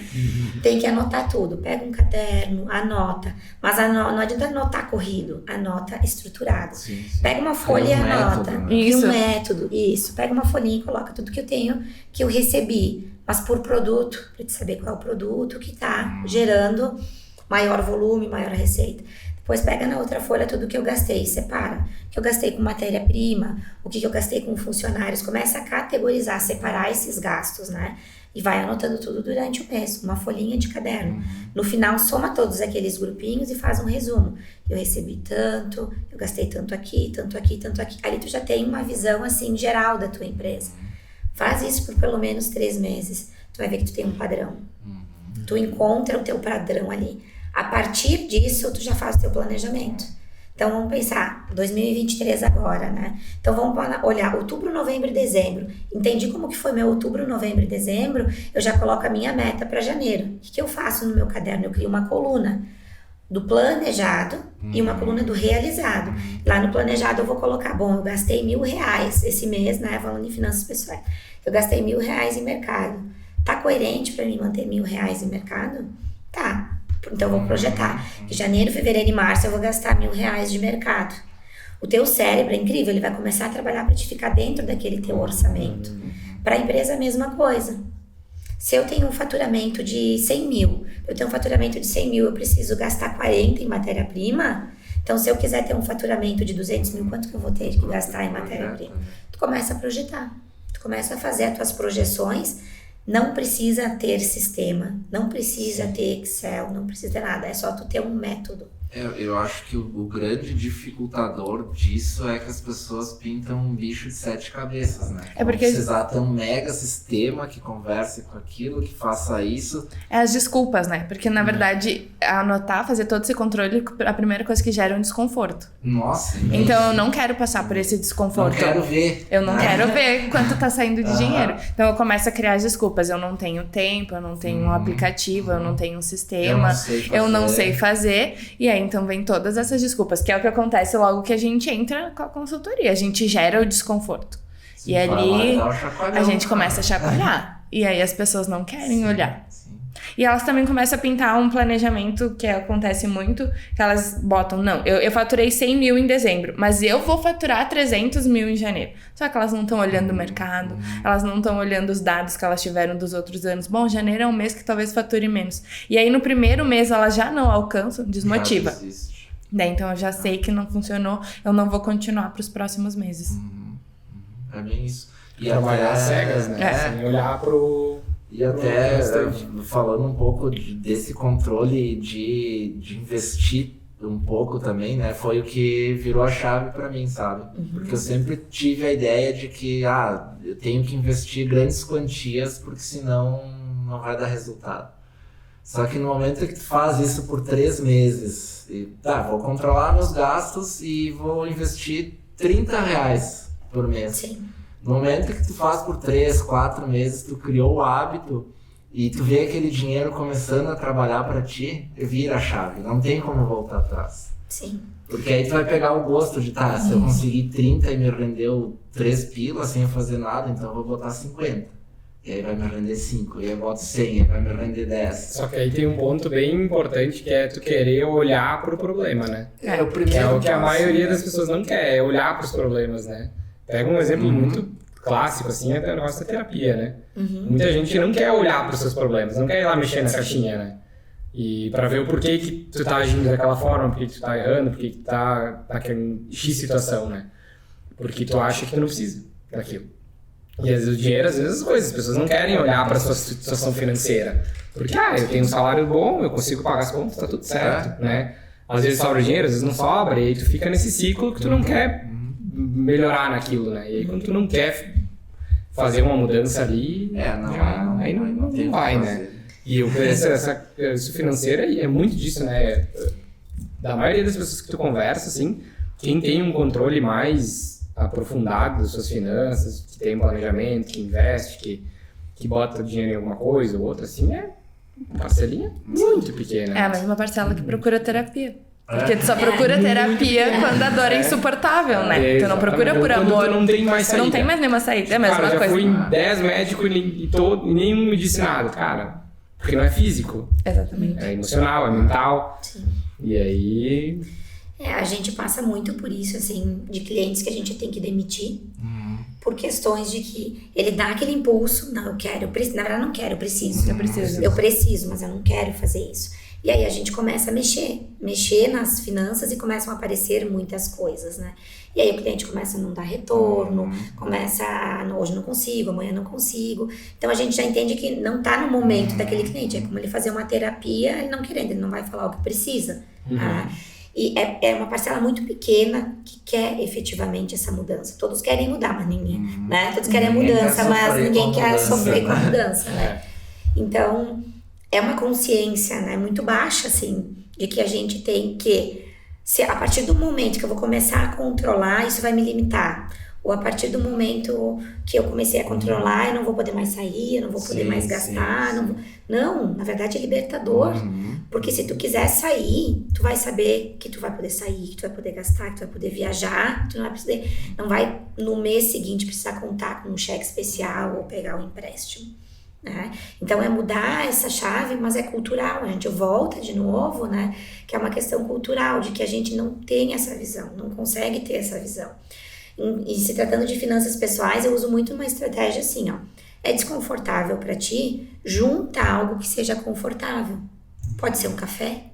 Tem que anotar tudo, pega um caderno, anota, mas não adianta anotar corrido, anota estruturado. Sim. Pega uma folha e anota, um método, isso, pega uma folhinha e coloca tudo que eu tenho, que eu recebi, mas por produto, para te saber qual é o produto que tá gerando maior volume, maior receita. Depois pega na outra folha tudo que eu gastei, separa. O que eu gastei com matéria-prima, o que eu gastei com funcionários. Começa a categorizar, separar esses gastos, né? E vai anotando tudo durante o mês, uma folhinha de caderno. No final, soma todos aqueles grupinhos e faz um resumo. Eu recebi tanto, eu gastei tanto aqui, tanto aqui, tanto aqui. Ali tu já tem uma visão, assim, geral da tua empresa. Faz isso por pelo menos 3 meses. Tu vai ver que tu tem um padrão. Tu encontra o teu padrão ali. A partir disso, tu já faz o teu planejamento. Então, vamos pensar, 2023 agora, né? Então, vamos olhar outubro, novembro e dezembro. Entendi como que foi meu outubro, novembro e dezembro, eu já coloco a minha meta para janeiro. O que eu faço no meu caderno? Eu crio uma coluna do planejado e uma coluna do realizado. Lá no planejado eu vou colocar, bom, eu gastei R$1.000 esse mês, né? Falando em finanças pessoais. Eu gastei R$1.000 em mercado. Tá coerente para mim manter R$1.000 em mercado? Tá. Então eu vou projetar que janeiro, fevereiro e março eu vou gastar R$1.000 de mercado. O teu cérebro é incrível, ele vai começar a trabalhar para te ficar dentro daquele teu orçamento. Para a empresa a mesma coisa. Se eu tenho um faturamento de 100 mil, eu preciso gastar 40 em matéria-prima. Então se eu quiser ter um faturamento de 200 mil, quanto que eu vou ter que gastar em matéria-prima? Tu começa a projetar, tu começa a fazer as tuas projeções. Não precisa ter sistema, não precisa ter Excel, não precisa ter nada, é só tu ter um método. Eu acho que o grande dificultador disso é que as pessoas pintam um bicho de 7 cabeças, né? É porque precisar ter um mega sistema que converse com aquilo, que faça isso. É as desculpas, né? Porque, na verdade, anotar, fazer todo esse controle, a primeira coisa que gera é um desconforto. Nossa. Então, eu não quero passar por esse desconforto. Não quero ver. Eu não quero ver quanto tá saindo de dinheiro. Então, eu começo a criar as desculpas. Eu não tenho tempo, eu não tenho um aplicativo, eu não tenho um sistema, eu não sei fazer. E aí, então, vem todas essas desculpas, que é o que acontece logo que a gente entra com a consultoria. A gente gera o desconforto. Sim, e ali, a gente começa a chacoalhar. E aí, as pessoas não querem olhar. E elas também começam a pintar um planejamento que acontece muito, que elas botam, não, eu faturei 100 mil em dezembro, mas eu vou faturar 300 mil em janeiro. Só que elas não estão olhando o mercado, elas não estão olhando os dados que elas tiveram dos outros anos. Bom, janeiro é um mês que talvez fature menos. E aí no primeiro mês elas já não alcançam, desmotiva. Daí, então eu já sei que não funcionou, eu não vou continuar para os próximos meses. É bem isso. E trabalhar às cegas, né? Sem olhar pro... E até falando um pouco desse controle de investir um pouco também, né? Foi o que virou a chave para mim, sabe? Porque eu sempre tive a ideia de que, eu tenho que investir grandes quantias porque senão não vai dar resultado. Só que no momento que tu faz isso por 3 meses, vou controlar meus gastos e vou investir R$30 por mês. Sim. No momento que tu faz por 3, 4 meses, tu criou o hábito e tu vê aquele dinheiro começando a trabalhar para ti, vira a chave, não tem como voltar atrás. Sim. Porque aí tu vai pegar o gosto de, se eu conseguir 30 e me rendeu 3 pilas sem eu fazer nada, então eu vou botar 50. E aí vai me render 5, e aí eu boto 100, aí vai me render 10. Só que aí tem um ponto bem importante que é tu querer olhar pro problema, né? É o primeiro. Que é o que a maioria das pessoas não quer, é olhar pros problemas, né? Pega um exemplo muito clássico, assim, é o negócio da terapia, né? Muita gente não quer olhar para os seus problemas, não quer ir lá mexer na caixinha, né? E para ver o porquê que tu tá agindo daquela forma, porquê que tu tá errando, porquê que tu tá naquela X situação, né? Porque tu acha que tu não precisa daquilo. E às vezes o dinheiro, às vezes as coisas, as pessoas não querem olhar para a sua situação financeira. Porque, eu tenho um salário bom, eu consigo pagar as contas, tá tudo certo, né? Às vezes sobra dinheiro, às vezes não sobra, e aí tu fica nesse ciclo que tu não quer melhorar naquilo, né? E aí quando tu não quer fazer uma mudança ali, aí não vai, né? E isso financeira é muito disso, né? Da maioria das pessoas que tu conversa, assim, quem tem um controle mais aprofundado das suas finanças, que tem um planejamento, que investe, que bota dinheiro em alguma coisa ou outra, assim, é uma parcelinha muito pequena. É a mesma parcela que procura terapia. Porque tu só procura terapia quando a dor é insuportável, né? Tu não procura por amor. Tu não tem mais saída. Não tem mais nenhuma saída, é a mesma coisa. Já fui em 10 médicos e nenhum me disse nada, cara. Porque não é físico. Exatamente. É emocional, é mental. Sim. E aí... A gente passa muito por isso, assim, de clientes que a gente tem que demitir. Por questões de que ele dá aquele impulso. Não, eu quero, na verdade não quero, eu preciso. Eu preciso, mas eu não quero fazer isso. E aí a gente começa a mexer nas finanças e começam a aparecer muitas coisas, né? E aí o cliente começa a não dar retorno, começa a, hoje não consigo, amanhã não consigo. Então a gente já entende que não tá no momento daquele cliente. É como ele fazer uma terapia, ele não querendo, ele não vai falar o que precisa. E é uma parcela muito pequena que quer efetivamente essa mudança. Todos querem mudar, mas ninguém, né? Todos querem a mudança, mas ninguém quer sofrer com a mudança, né? Então... é uma consciência, né, muito baixa, assim, de que a gente tem que, se a partir do momento que eu vou começar a controlar, isso vai me limitar. Ou a partir do momento que eu comecei a controlar, eu não vou poder mais sair, eu não vou poder mais gastar. Não, na verdade é libertador. Porque se tu quiser sair, tu vai saber que tu vai poder sair, que tu vai poder gastar, que tu vai poder viajar, tu não vai no mês seguinte precisar contar com um cheque especial ou pegar um empréstimo. Né? Então é mudar essa chave, mas é cultural, a gente volta de novo, né? Que é uma questão cultural, de que a gente não tem essa visão, não consegue ter essa visão. E se tratando de finanças pessoais, eu uso muito uma estratégia assim, ó. É desconfortável para ti? Junta algo que seja confortável. Pode ser um café,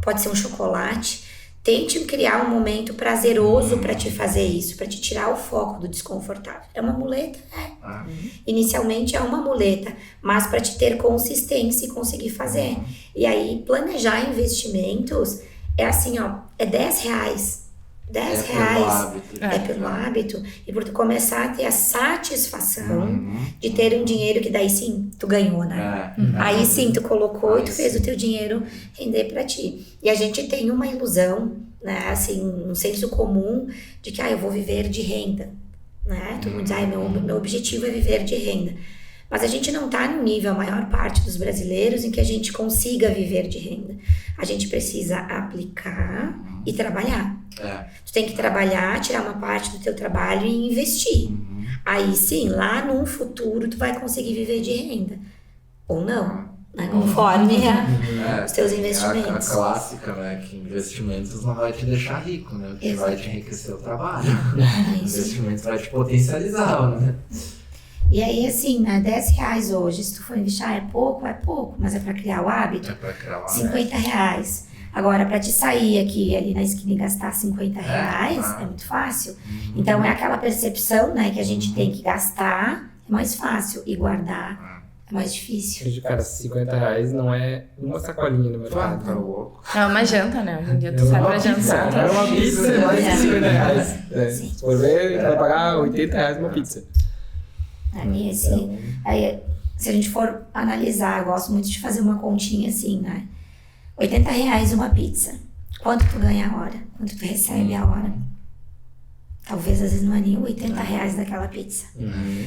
pode ser um chocolate. Tente criar um momento prazeroso para te fazer isso, para te tirar o foco do desconfortável. É uma muleta? Inicialmente é uma muleta, mas para te ter consistência e conseguir fazer. E aí, planejar investimentos é assim, ó, é R$10. R$10 é pelo hábito, e por tu começar a ter a satisfação de ter um dinheiro que daí sim tu ganhou, né? Aí sim tu colocou e tu fez o teu dinheiro render pra ti. E a gente tem uma ilusão, né, assim, um senso comum de que eu vou viver de renda, né? Todo mundo diz, meu objetivo é viver de renda. Mas a gente não está no nível, a maior parte dos brasileiros, em que a gente consiga viver de renda. A gente precisa aplicar e trabalhar. Tu tem que trabalhar, tirar uma parte do teu trabalho e investir. Aí sim, lá no futuro tu vai conseguir viver de renda. Ou não, né? Conforme os teus investimentos. A clássica, né? Que investimentos não vai te deixar rico, né? O que vai te enriquecer o trabalho. Investimentos vai te potencializar, né? E aí, assim, né, R$10 hoje, se tu for investir, é pouco, mas é pra criar o hábito. É pra criar o hábito. R$50. Agora, pra te sair aqui, ali na esquina e gastar R$50, é muito fácil. Então, é aquela percepção, né, que a gente tem que gastar, é mais fácil, e guardar é mais difícil. Cara, R$50 não é uma sacolinha no mercado. Tá louco. É uma janta, né? Hoje em dia tu sai pra jantar. É uma pizza, mais de R$50. Se for ver, tu vai pagar R$80 uma pizza. Aí, se a gente for analisar, eu gosto muito de fazer uma continha assim, né? R$80 uma pizza. Quanto tu ganha a hora? Quanto tu recebe a hora? Talvez às vezes não é nem R$80 daquela pizza.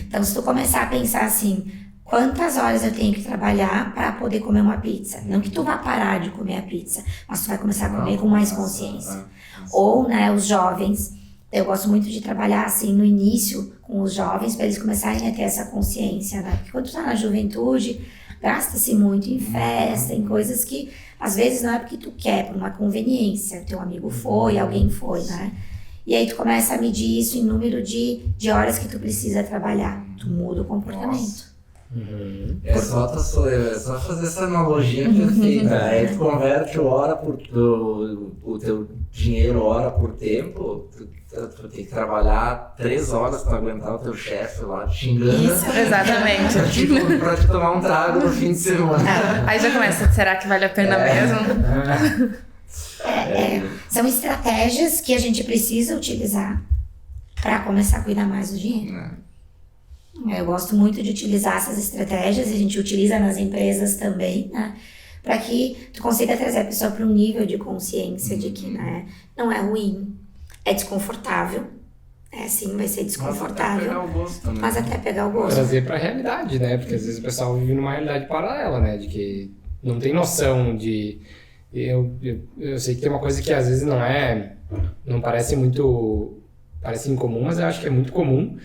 Então, se tu começar a pensar assim, quantas horas eu tenho que trabalhar para poder comer uma pizza? Não que tu vá parar de comer a pizza, mas tu vai começar a comer com mais consciência. Ou, né, os jovens. Eu gosto muito de trabalhar assim no início com os jovens para eles começarem a ter essa consciência, né? Porque quando tu tá na juventude, gasta-se muito em festa, em coisas que às vezes não é porque tu quer, por uma conveniência. Teu amigo foi, alguém foi, né? E aí tu começa a medir isso em número de horas que tu precisa trabalhar. Tu muda o comportamento. É só fazer essa analogia perfeita. Aí tu converte o teu dinheiro hora por tempo. Tu tem que trabalhar 3 horas pra aguentar o teu chefe lá te xingando. Isso, exatamente. pra te tomar um trago no fim de semana. Aí já começa, será que vale a pena mesmo? São estratégias que a gente precisa utilizar para começar a cuidar mais do dinheiro. Eu gosto muito de utilizar essas estratégias, a gente utiliza nas empresas também, né? Para que tu consiga trazer a pessoa para um nível de consciência de que, né, não é ruim, é desconfortável. Sim, vai ser desconfortável, mas até pegar o gosto. Trazer pra realidade, né? Porque às vezes o pessoal vive numa realidade paralela, né? De que não tem noção de... Eu sei que tem uma coisa que às vezes não parece muito... Parece incomum, mas eu acho que é muito comum.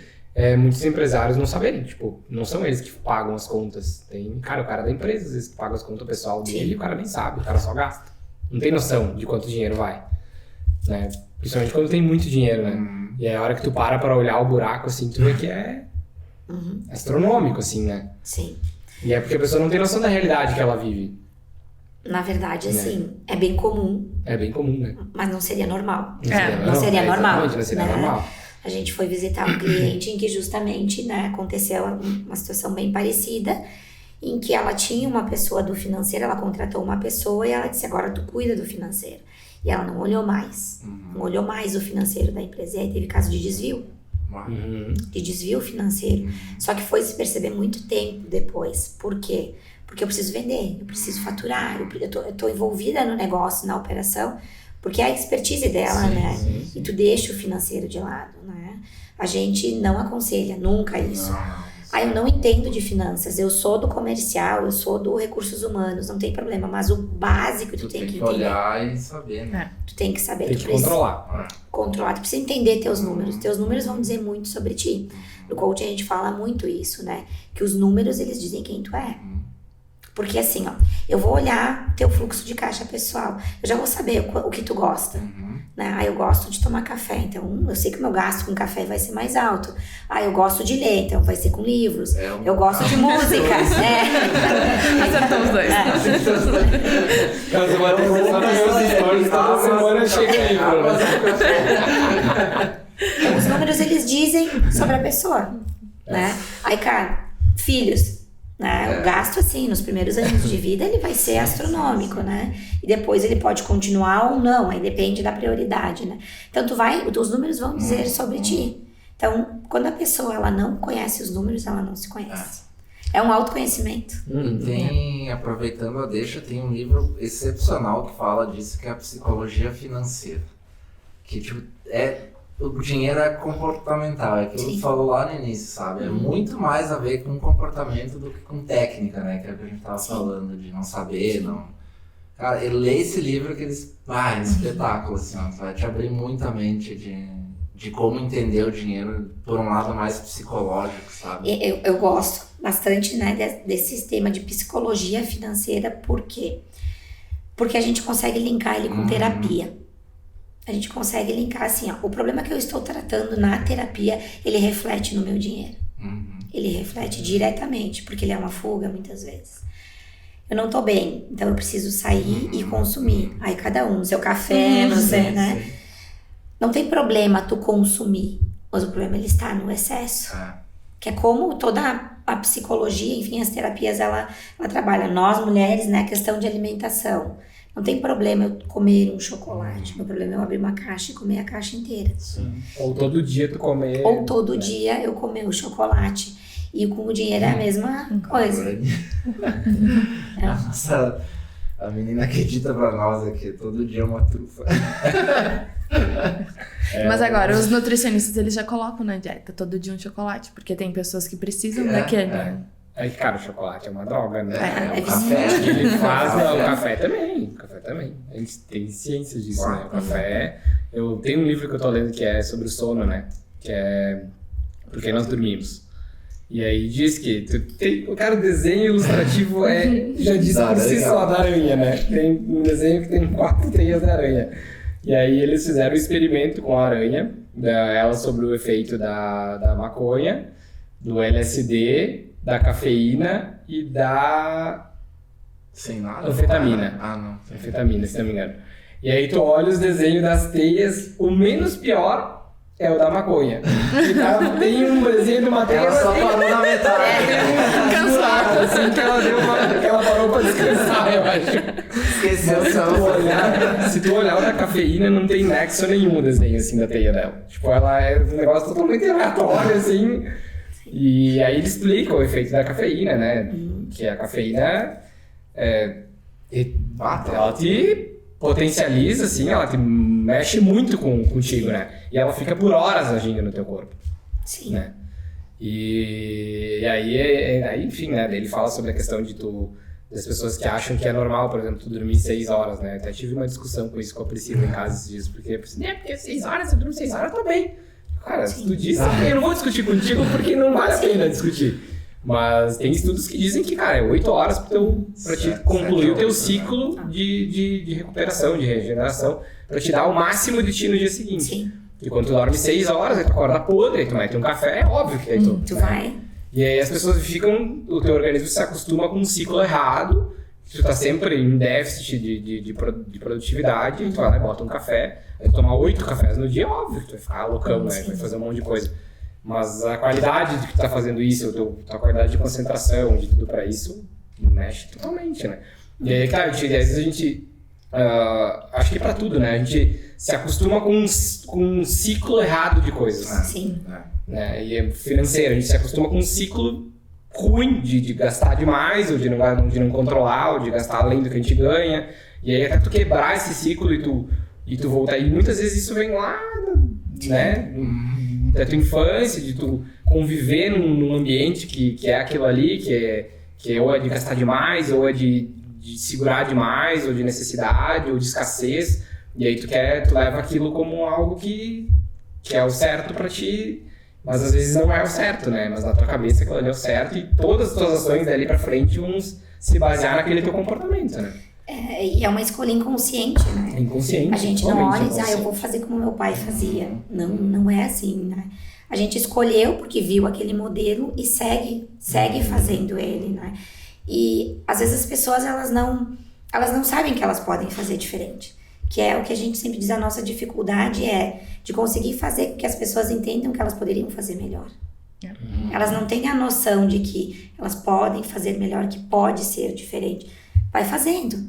Muitos empresários não saberem, tipo, não são eles que pagam as contas. Tem, o cara da empresa, às vezes, que paga as contas pessoal dele, e o cara nem sabe, o cara só gasta. Não tem noção de quanto dinheiro vai, né? Principalmente quando tem muito dinheiro, né? E aí a hora que tu para olhar o buraco, assim, tu vê que é astronômico, assim, né? Sim. E é porque a pessoa não tem noção da realidade que ela vive. Na verdade, assim, é bem comum. É bem comum, né? Mas não seria normal. Não seria normal. Não seria normal. A gente foi visitar um cliente em que justamente, né, aconteceu uma situação bem parecida, em que ela tinha uma pessoa do financeiro, ela contratou uma pessoa e ela disse, agora tu cuida do financeiro. E ela não olhou mais. Não olhou mais o financeiro da empresa. E aí teve caso de desvio. de desvio financeiro. Só que foi se perceber muito tempo depois. Por quê? Porque eu preciso vender, eu preciso faturar, eu tô envolvida no negócio, na operação, porque é a expertise dela, né? E tu deixa o financeiro de lado, né? A gente não aconselha nunca isso. Eu não entendo de finanças, eu sou do comercial, eu sou do recursos humanos, não tem problema, mas o básico tu tem que entender. Olhar e saber, né? Tu tem que saber. Tem que controlar. Tu precisa entender teus números. Teus números vão dizer muito sobre ti. No coaching a gente fala muito isso, né? Que os números, eles dizem quem tu é. Porque assim, eu vou olhar teu fluxo de caixa pessoal, eu já vou saber o que tu gosta, né? Eu gosto de tomar café, então eu sei que o meu gasto com café vai ser mais alto. Eu gosto de ler, então vai ser com livros. Eu gosto de música. Acertou os dois. Caso vai ter só nos meus stories, toda semana chega livro, Então, os números, eles dizem sobre a pessoa, né? Aí, cara, filhos, né? O gasto, assim, nos primeiros anos de vida, ele vai ser astronômico, né? E depois ele pode continuar ou não, aí depende da prioridade, né? Então, os números vão dizer sobre ti. Então, quando a pessoa, ela não conhece os números, ela não se conhece. É um autoconhecimento. Aproveitando a deixa, tem um livro excepcional que fala disso, que é a Psicologia Financeira. Que, tipo, o dinheiro é comportamental, é aquilo que tu falou lá no início, sabe? É muito mais a ver com comportamento do que com técnica, né? Que é o que a gente tava falando, de não saber, não... Cara, lê esse livro que eles... é espetáculo, assim, ó, vai te abrir muito a mente de como entender o dinheiro por um lado mais psicológico, sabe? Eu gosto bastante, né, desse sistema de psicologia financeira, por quê? Porque a gente consegue linkar ele com terapia. A gente consegue linkar assim, o problema que eu estou tratando na terapia, ele reflete no meu dinheiro. Ele reflete diretamente, porque ele é uma fuga muitas vezes. Eu não tô bem, então eu preciso sair e consumir. Aí cada um, seu café, não sei, né? Não tem problema tu consumir, mas o problema ele está no excesso. Que é como toda a psicologia, enfim, as terapias, ela trabalha. Nós, mulheres, né, a questão de alimentação. Não tem problema eu comer um chocolate. Meu problema é eu abrir uma caixa e comer a caixa inteira. Ou todo dia tu comer... Ou todo dia eu comer o chocolate. E com o dinheiro é a mesma coisa. Nossa, a menina que edita pra nós aqui, todo dia é uma trufa. Mas agora, os nutricionistas, eles já colocam na dieta todo dia um chocolate, porque tem pessoas que precisam daquele. Aí, cara, o chocolate é uma droga, né? O café. Ele faz, o café também. A gente tem ciência disso, né? O café... Eu tenho um livro que eu tô lendo que é sobre o sono, né? Que é Porque Nós Dormimos. E aí diz que o cara, o desenho ilustrativo já diz por si só da aranha, né? Tem um desenho que tem 4 teias da aranha. E aí eles fizeram um experimento com a aranha, ela sobre o efeito da maconha, do LSD, da cafeína e da... Sem nada? Anfetamina. Não. Anfetamina, se não me engano. E aí tu olha os desenhos das teias, o menos pior é o da maconha. E tem um desenho de uma teia... Ela só parou na metade. Cansada, assim, que ela parou pra descansar, eu acho. Esqueceu o celular. Se tu olhar o da cafeína, não tem nexo nenhum o desenho, assim, da teia dela. Tipo, ela é um negócio totalmente aleatório, assim... E aí ele explica o efeito da cafeína, né? Que a cafeína ela te potencializa, assim, ela te mexe muito contigo, né? E ela fica por horas agindo no teu corpo. Sim. Né? E aí, enfim, né? Ele fala sobre a questão das pessoas que acham que é normal, por exemplo, tu dormir 6 horas, né? Até tive uma discussão com isso com a Priscila em casa esses dias, porque porque 6 horas, eu durmo 6 horas, eu tô bem. Cara, se tu diz, eu não vou discutir contigo porque não vale a pena discutir. Mas tem estudos que dizem que, cara, é 8 horas pra te concluir o teu ciclo de recuperação, de regeneração, pra te dar o máximo de ti no dia seguinte. Sim. E quando tu dorme 6 horas, aí tu acorda podre, aí tu mete um café, é óbvio que aí tu vai. E aí as pessoas o teu organismo se acostuma com um ciclo errado, tu tá sempre em déficit de produtividade, e tu vai lá e bota um café, aí tu tomar 8 cafés no dia, é óbvio que tu vai ficar loucão, né? Vai fazer um monte de coisa. Mas a qualidade de que tu tá fazendo isso, a qualidade de concentração, de tudo pra isso, mexe totalmente, né? E aí, cara, às vezes a gente... acho que pra tudo, né? A gente se acostuma com um ciclo errado de coisas. Sim. Né? E é financeiro, a gente se acostuma com um ciclo ruim de gastar demais, ou de não controlar, ou de gastar além do que a gente ganha. E aí até tu quebrar esse ciclo e tu voltar. E muitas vezes isso vem lá, né, da tua infância, de tu conviver num ambiente que é aquilo ali, que é ou é de gastar demais, ou é de segurar demais, ou de necessidade, ou de escassez. E aí tu leva aquilo como algo que é o certo pra ti, mas às vezes não é o certo, né? Mas na tua cabeça aquilo ali é o certo, e todas as tuas ações dali pra frente vão se basear naquele teu comportamento, né? E é uma escolha inconsciente, né? É inconsciente. A gente não olha e diz, eu vou fazer como meu pai fazia. Não é assim, né? A gente escolheu porque viu aquele modelo e segue fazendo ele, né? E às vezes as pessoas, elas não sabem que elas podem fazer diferente. Que é o que a gente sempre diz, a nossa dificuldade é de conseguir fazer com que as pessoas entendam que elas poderiam fazer melhor. Elas não têm a noção de que elas podem fazer melhor, que pode ser diferente. Vai fazendo,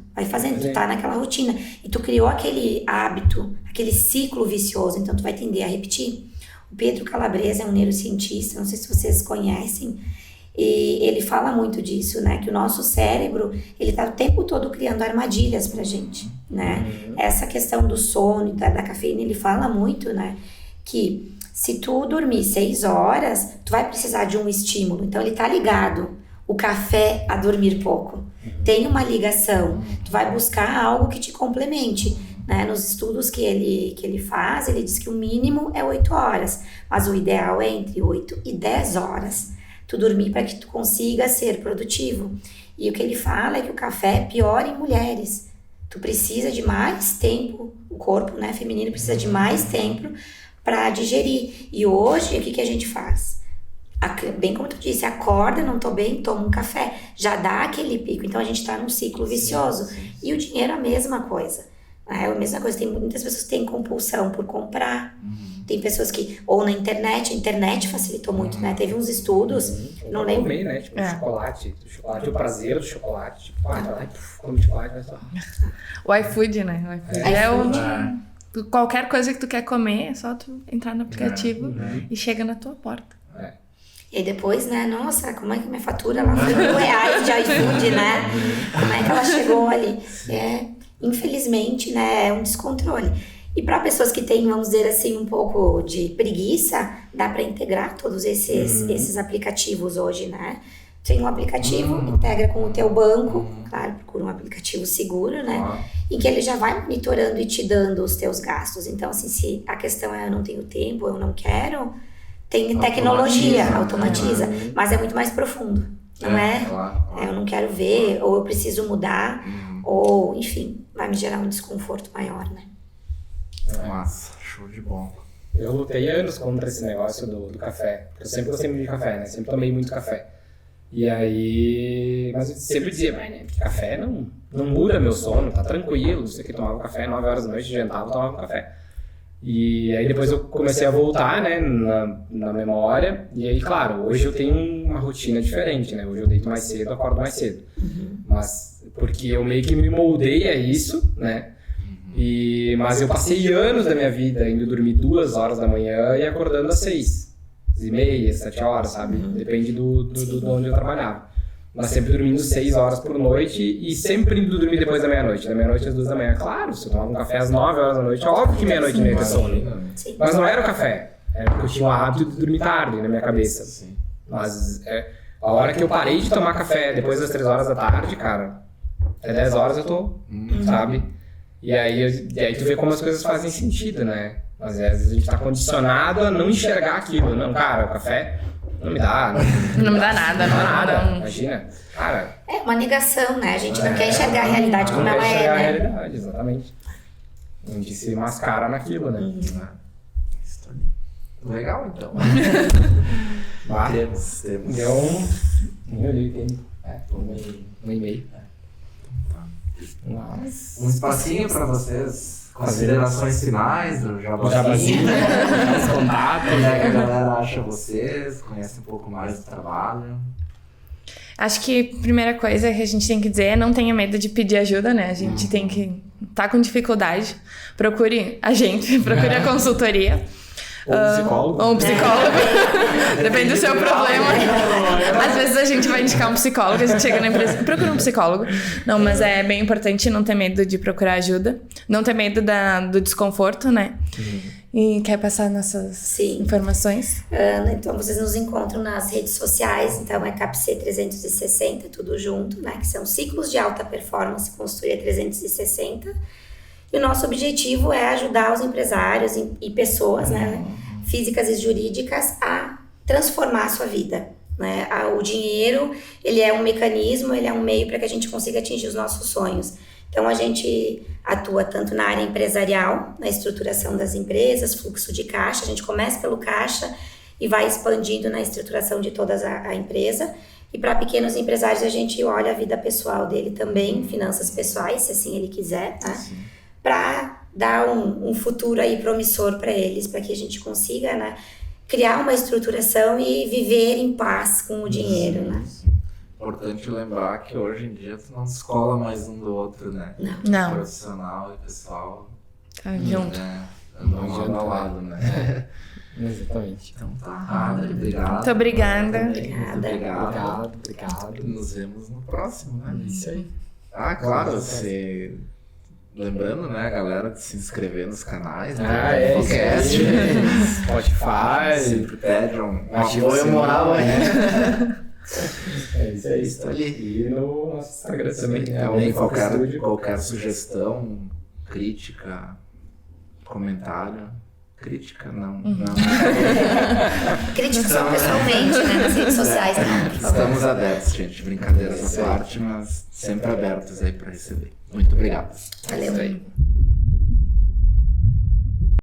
tu tá naquela rotina. E tu criou aquele hábito, aquele ciclo vicioso, então tu vai tender a repetir. O Pedro Calabresa é um neurocientista, não sei se vocês conhecem, e ele fala muito disso, né? Que o nosso cérebro, ele tá o tempo todo criando armadilhas pra gente, né? Essa questão do sono, da cafeína, ele fala muito, né? Que se tu dormir 6 horas, tu vai precisar de um estímulo. Então ele tá ligado, o café a dormir pouco. Tem uma ligação, tu vai buscar algo que te complemente, né? Nos estudos que ele faz, ele diz que o mínimo é 8 horas, mas o ideal é entre 8 e 10 horas. Tu dormir para que tu consiga ser produtivo. E o que ele fala é que o café é pior em mulheres. Tu precisa de mais tempo, o corpo, né, feminino precisa de mais tempo para digerir. E hoje, o que a gente faz? Bem como tu disse, acorda, não tô bem, toma um café. Já dá aquele pico. Então a gente tá num ciclo vicioso. E o dinheiro é a mesma coisa. É a mesma coisa. Tem muitas pessoas que têm compulsão por comprar. Tem pessoas que... Ou na internet. A internet facilitou muito, né? Teve uns estudos... Não lembro. Comer, né? Tipo, chocolate. O prazer do chocolate. Tipo, vai lá e come chocolate, vai só... O iFood, né? O iFood é onde... Qualquer coisa que tu quer comer, é só tu entrar no aplicativo e chega na tua porta. E aí depois, né? Nossa, como é que minha fatura lá foi R$1.000 de iFood, né? Como é que ela chegou ali? Infelizmente, né? É um descontrole. E para pessoas que têm, vamos dizer assim, um pouco de preguiça, dá para integrar todos esses aplicativos hoje, né? Tem um aplicativo, integra com o teu banco, claro, procura um aplicativo seguro, né? Em que ele já vai monitorando e te dando os teus gastos. Então, assim, se a questão é eu não tenho tempo, eu não quero, tem tecnologia, automatiza, mas é muito mais profundo. Não eu não quero ver, ou eu preciso mudar, ou, enfim, vai me gerar um desconforto maior, né? Nossa, show de bola. Eu lutei anos contra esse negócio do café. Porque eu sempre gostei muito de café, né? Sempre tomei muito café. E aí... Mas eu sempre dizia, né? Café não muda meu sono, tá tranquilo. Isso aqui, tomava café 9 horas da noite, jantava, tomava um café. E aí depois eu comecei a voltar, né? Na memória. E aí, claro, hoje eu tenho uma rotina diferente, né? Hoje eu deito mais cedo, acordo mais cedo. Mas porque eu meio que me moldei a isso, né? Mas eu passei anos da minha vida indo dormir 2 horas da manhã e acordando às 6h30, 7 horas, sabe? Depende do onde eu trabalhava. Mas sempre dormindo 6 horas por noite e sempre indo dormir depois da meia-noite. Da meia-noite às 2 da manhã. Claro, se eu tomava um café às 9 horas da noite, é óbvio que meia-noite não ia ter sono. Mas não era o café. Era porque eu tinha o hábito de dormir tarde na minha cabeça. Mas a hora que eu parei de tomar café depois das 3 horas da tarde, cara, até 10 horas eu tô, sabe? E aí tu vê como as coisas fazem sentido, né? Mas às vezes a gente tá condicionado a não enxergar aquilo. Não, cara, o café não me dá. Não me dá nada, não dá nada. Imagina, cara... É uma negação, né? A gente não quer enxergar a realidade como ela é, né? Não quer enxergar a realidade, exatamente. A gente se mascara naquilo, né? Legal, então. Temos. Deu um olhei tempo. 1h30. Nossa. Um espacinho para vocês, considerações finais do Jabazinho, os contatos. Como é que a galera acha vocês, conhece um pouco mais do trabalho? Acho que a primeira coisa que a gente tem que dizer é não tenha medo de pedir ajuda, né? A gente tem que tá com dificuldade, procure a gente, procure a consultoria. Ou um psicólogo. Ou um psicólogo. Depende do seu problema. Às vezes a gente vai indicar um psicólogo, a gente chega na empresa, procura um psicólogo. Não, mas é bem importante não ter medo de procurar ajuda. Não ter medo do desconforto, né? E quer passar nossas informações? Então, vocês nos encontram nas redes sociais. Então, é CAPC 360, tudo junto, né? Que são ciclos de alta performance, consultoria 360. E o nosso objetivo é ajudar os empresários e pessoas, né, físicas e jurídicas a transformar a sua vida, né? O dinheiro, ele é um mecanismo, ele é um meio para que a gente consiga atingir os nossos sonhos. Então, a gente atua tanto na área empresarial, na estruturação das empresas, fluxo de caixa. A gente começa pelo caixa e vai expandindo na estruturação de toda a empresa. E para pequenos empresários, a gente olha a vida pessoal dele também, finanças pessoais, se assim ele quiser, tá? Para dar um futuro aí promissor para eles, para que a gente consiga, né, criar uma estruturação e viver em paz com o dinheiro, né? Importante lembrar que hoje em dia tu não descola mais um do outro, né? Não. Profissional e pessoal. Tá junto. Andam lado a lado, né? Exatamente. Então tá, Adri, obrigado. Muito obrigada. Obrigado. Nos vemos no próximo, né? Isso aí. Claro, você... Lembrando, né, galera, de se inscrever nos canais, né? Podcast, Spotify. Sempre pede um Ativa apoio moral aí. É isso aí. Estou ali. E no nosso Instagram também. Também qualquer sugestão, crítica, comentário. Crítica, não. Crítica só pessoalmente, né, nas redes sociais, não, por favor. Estamos abertos, gente. Brincadeiras à parte, mas sempre abertos aí para receber. Muito obrigado. Valeu. Isso aí.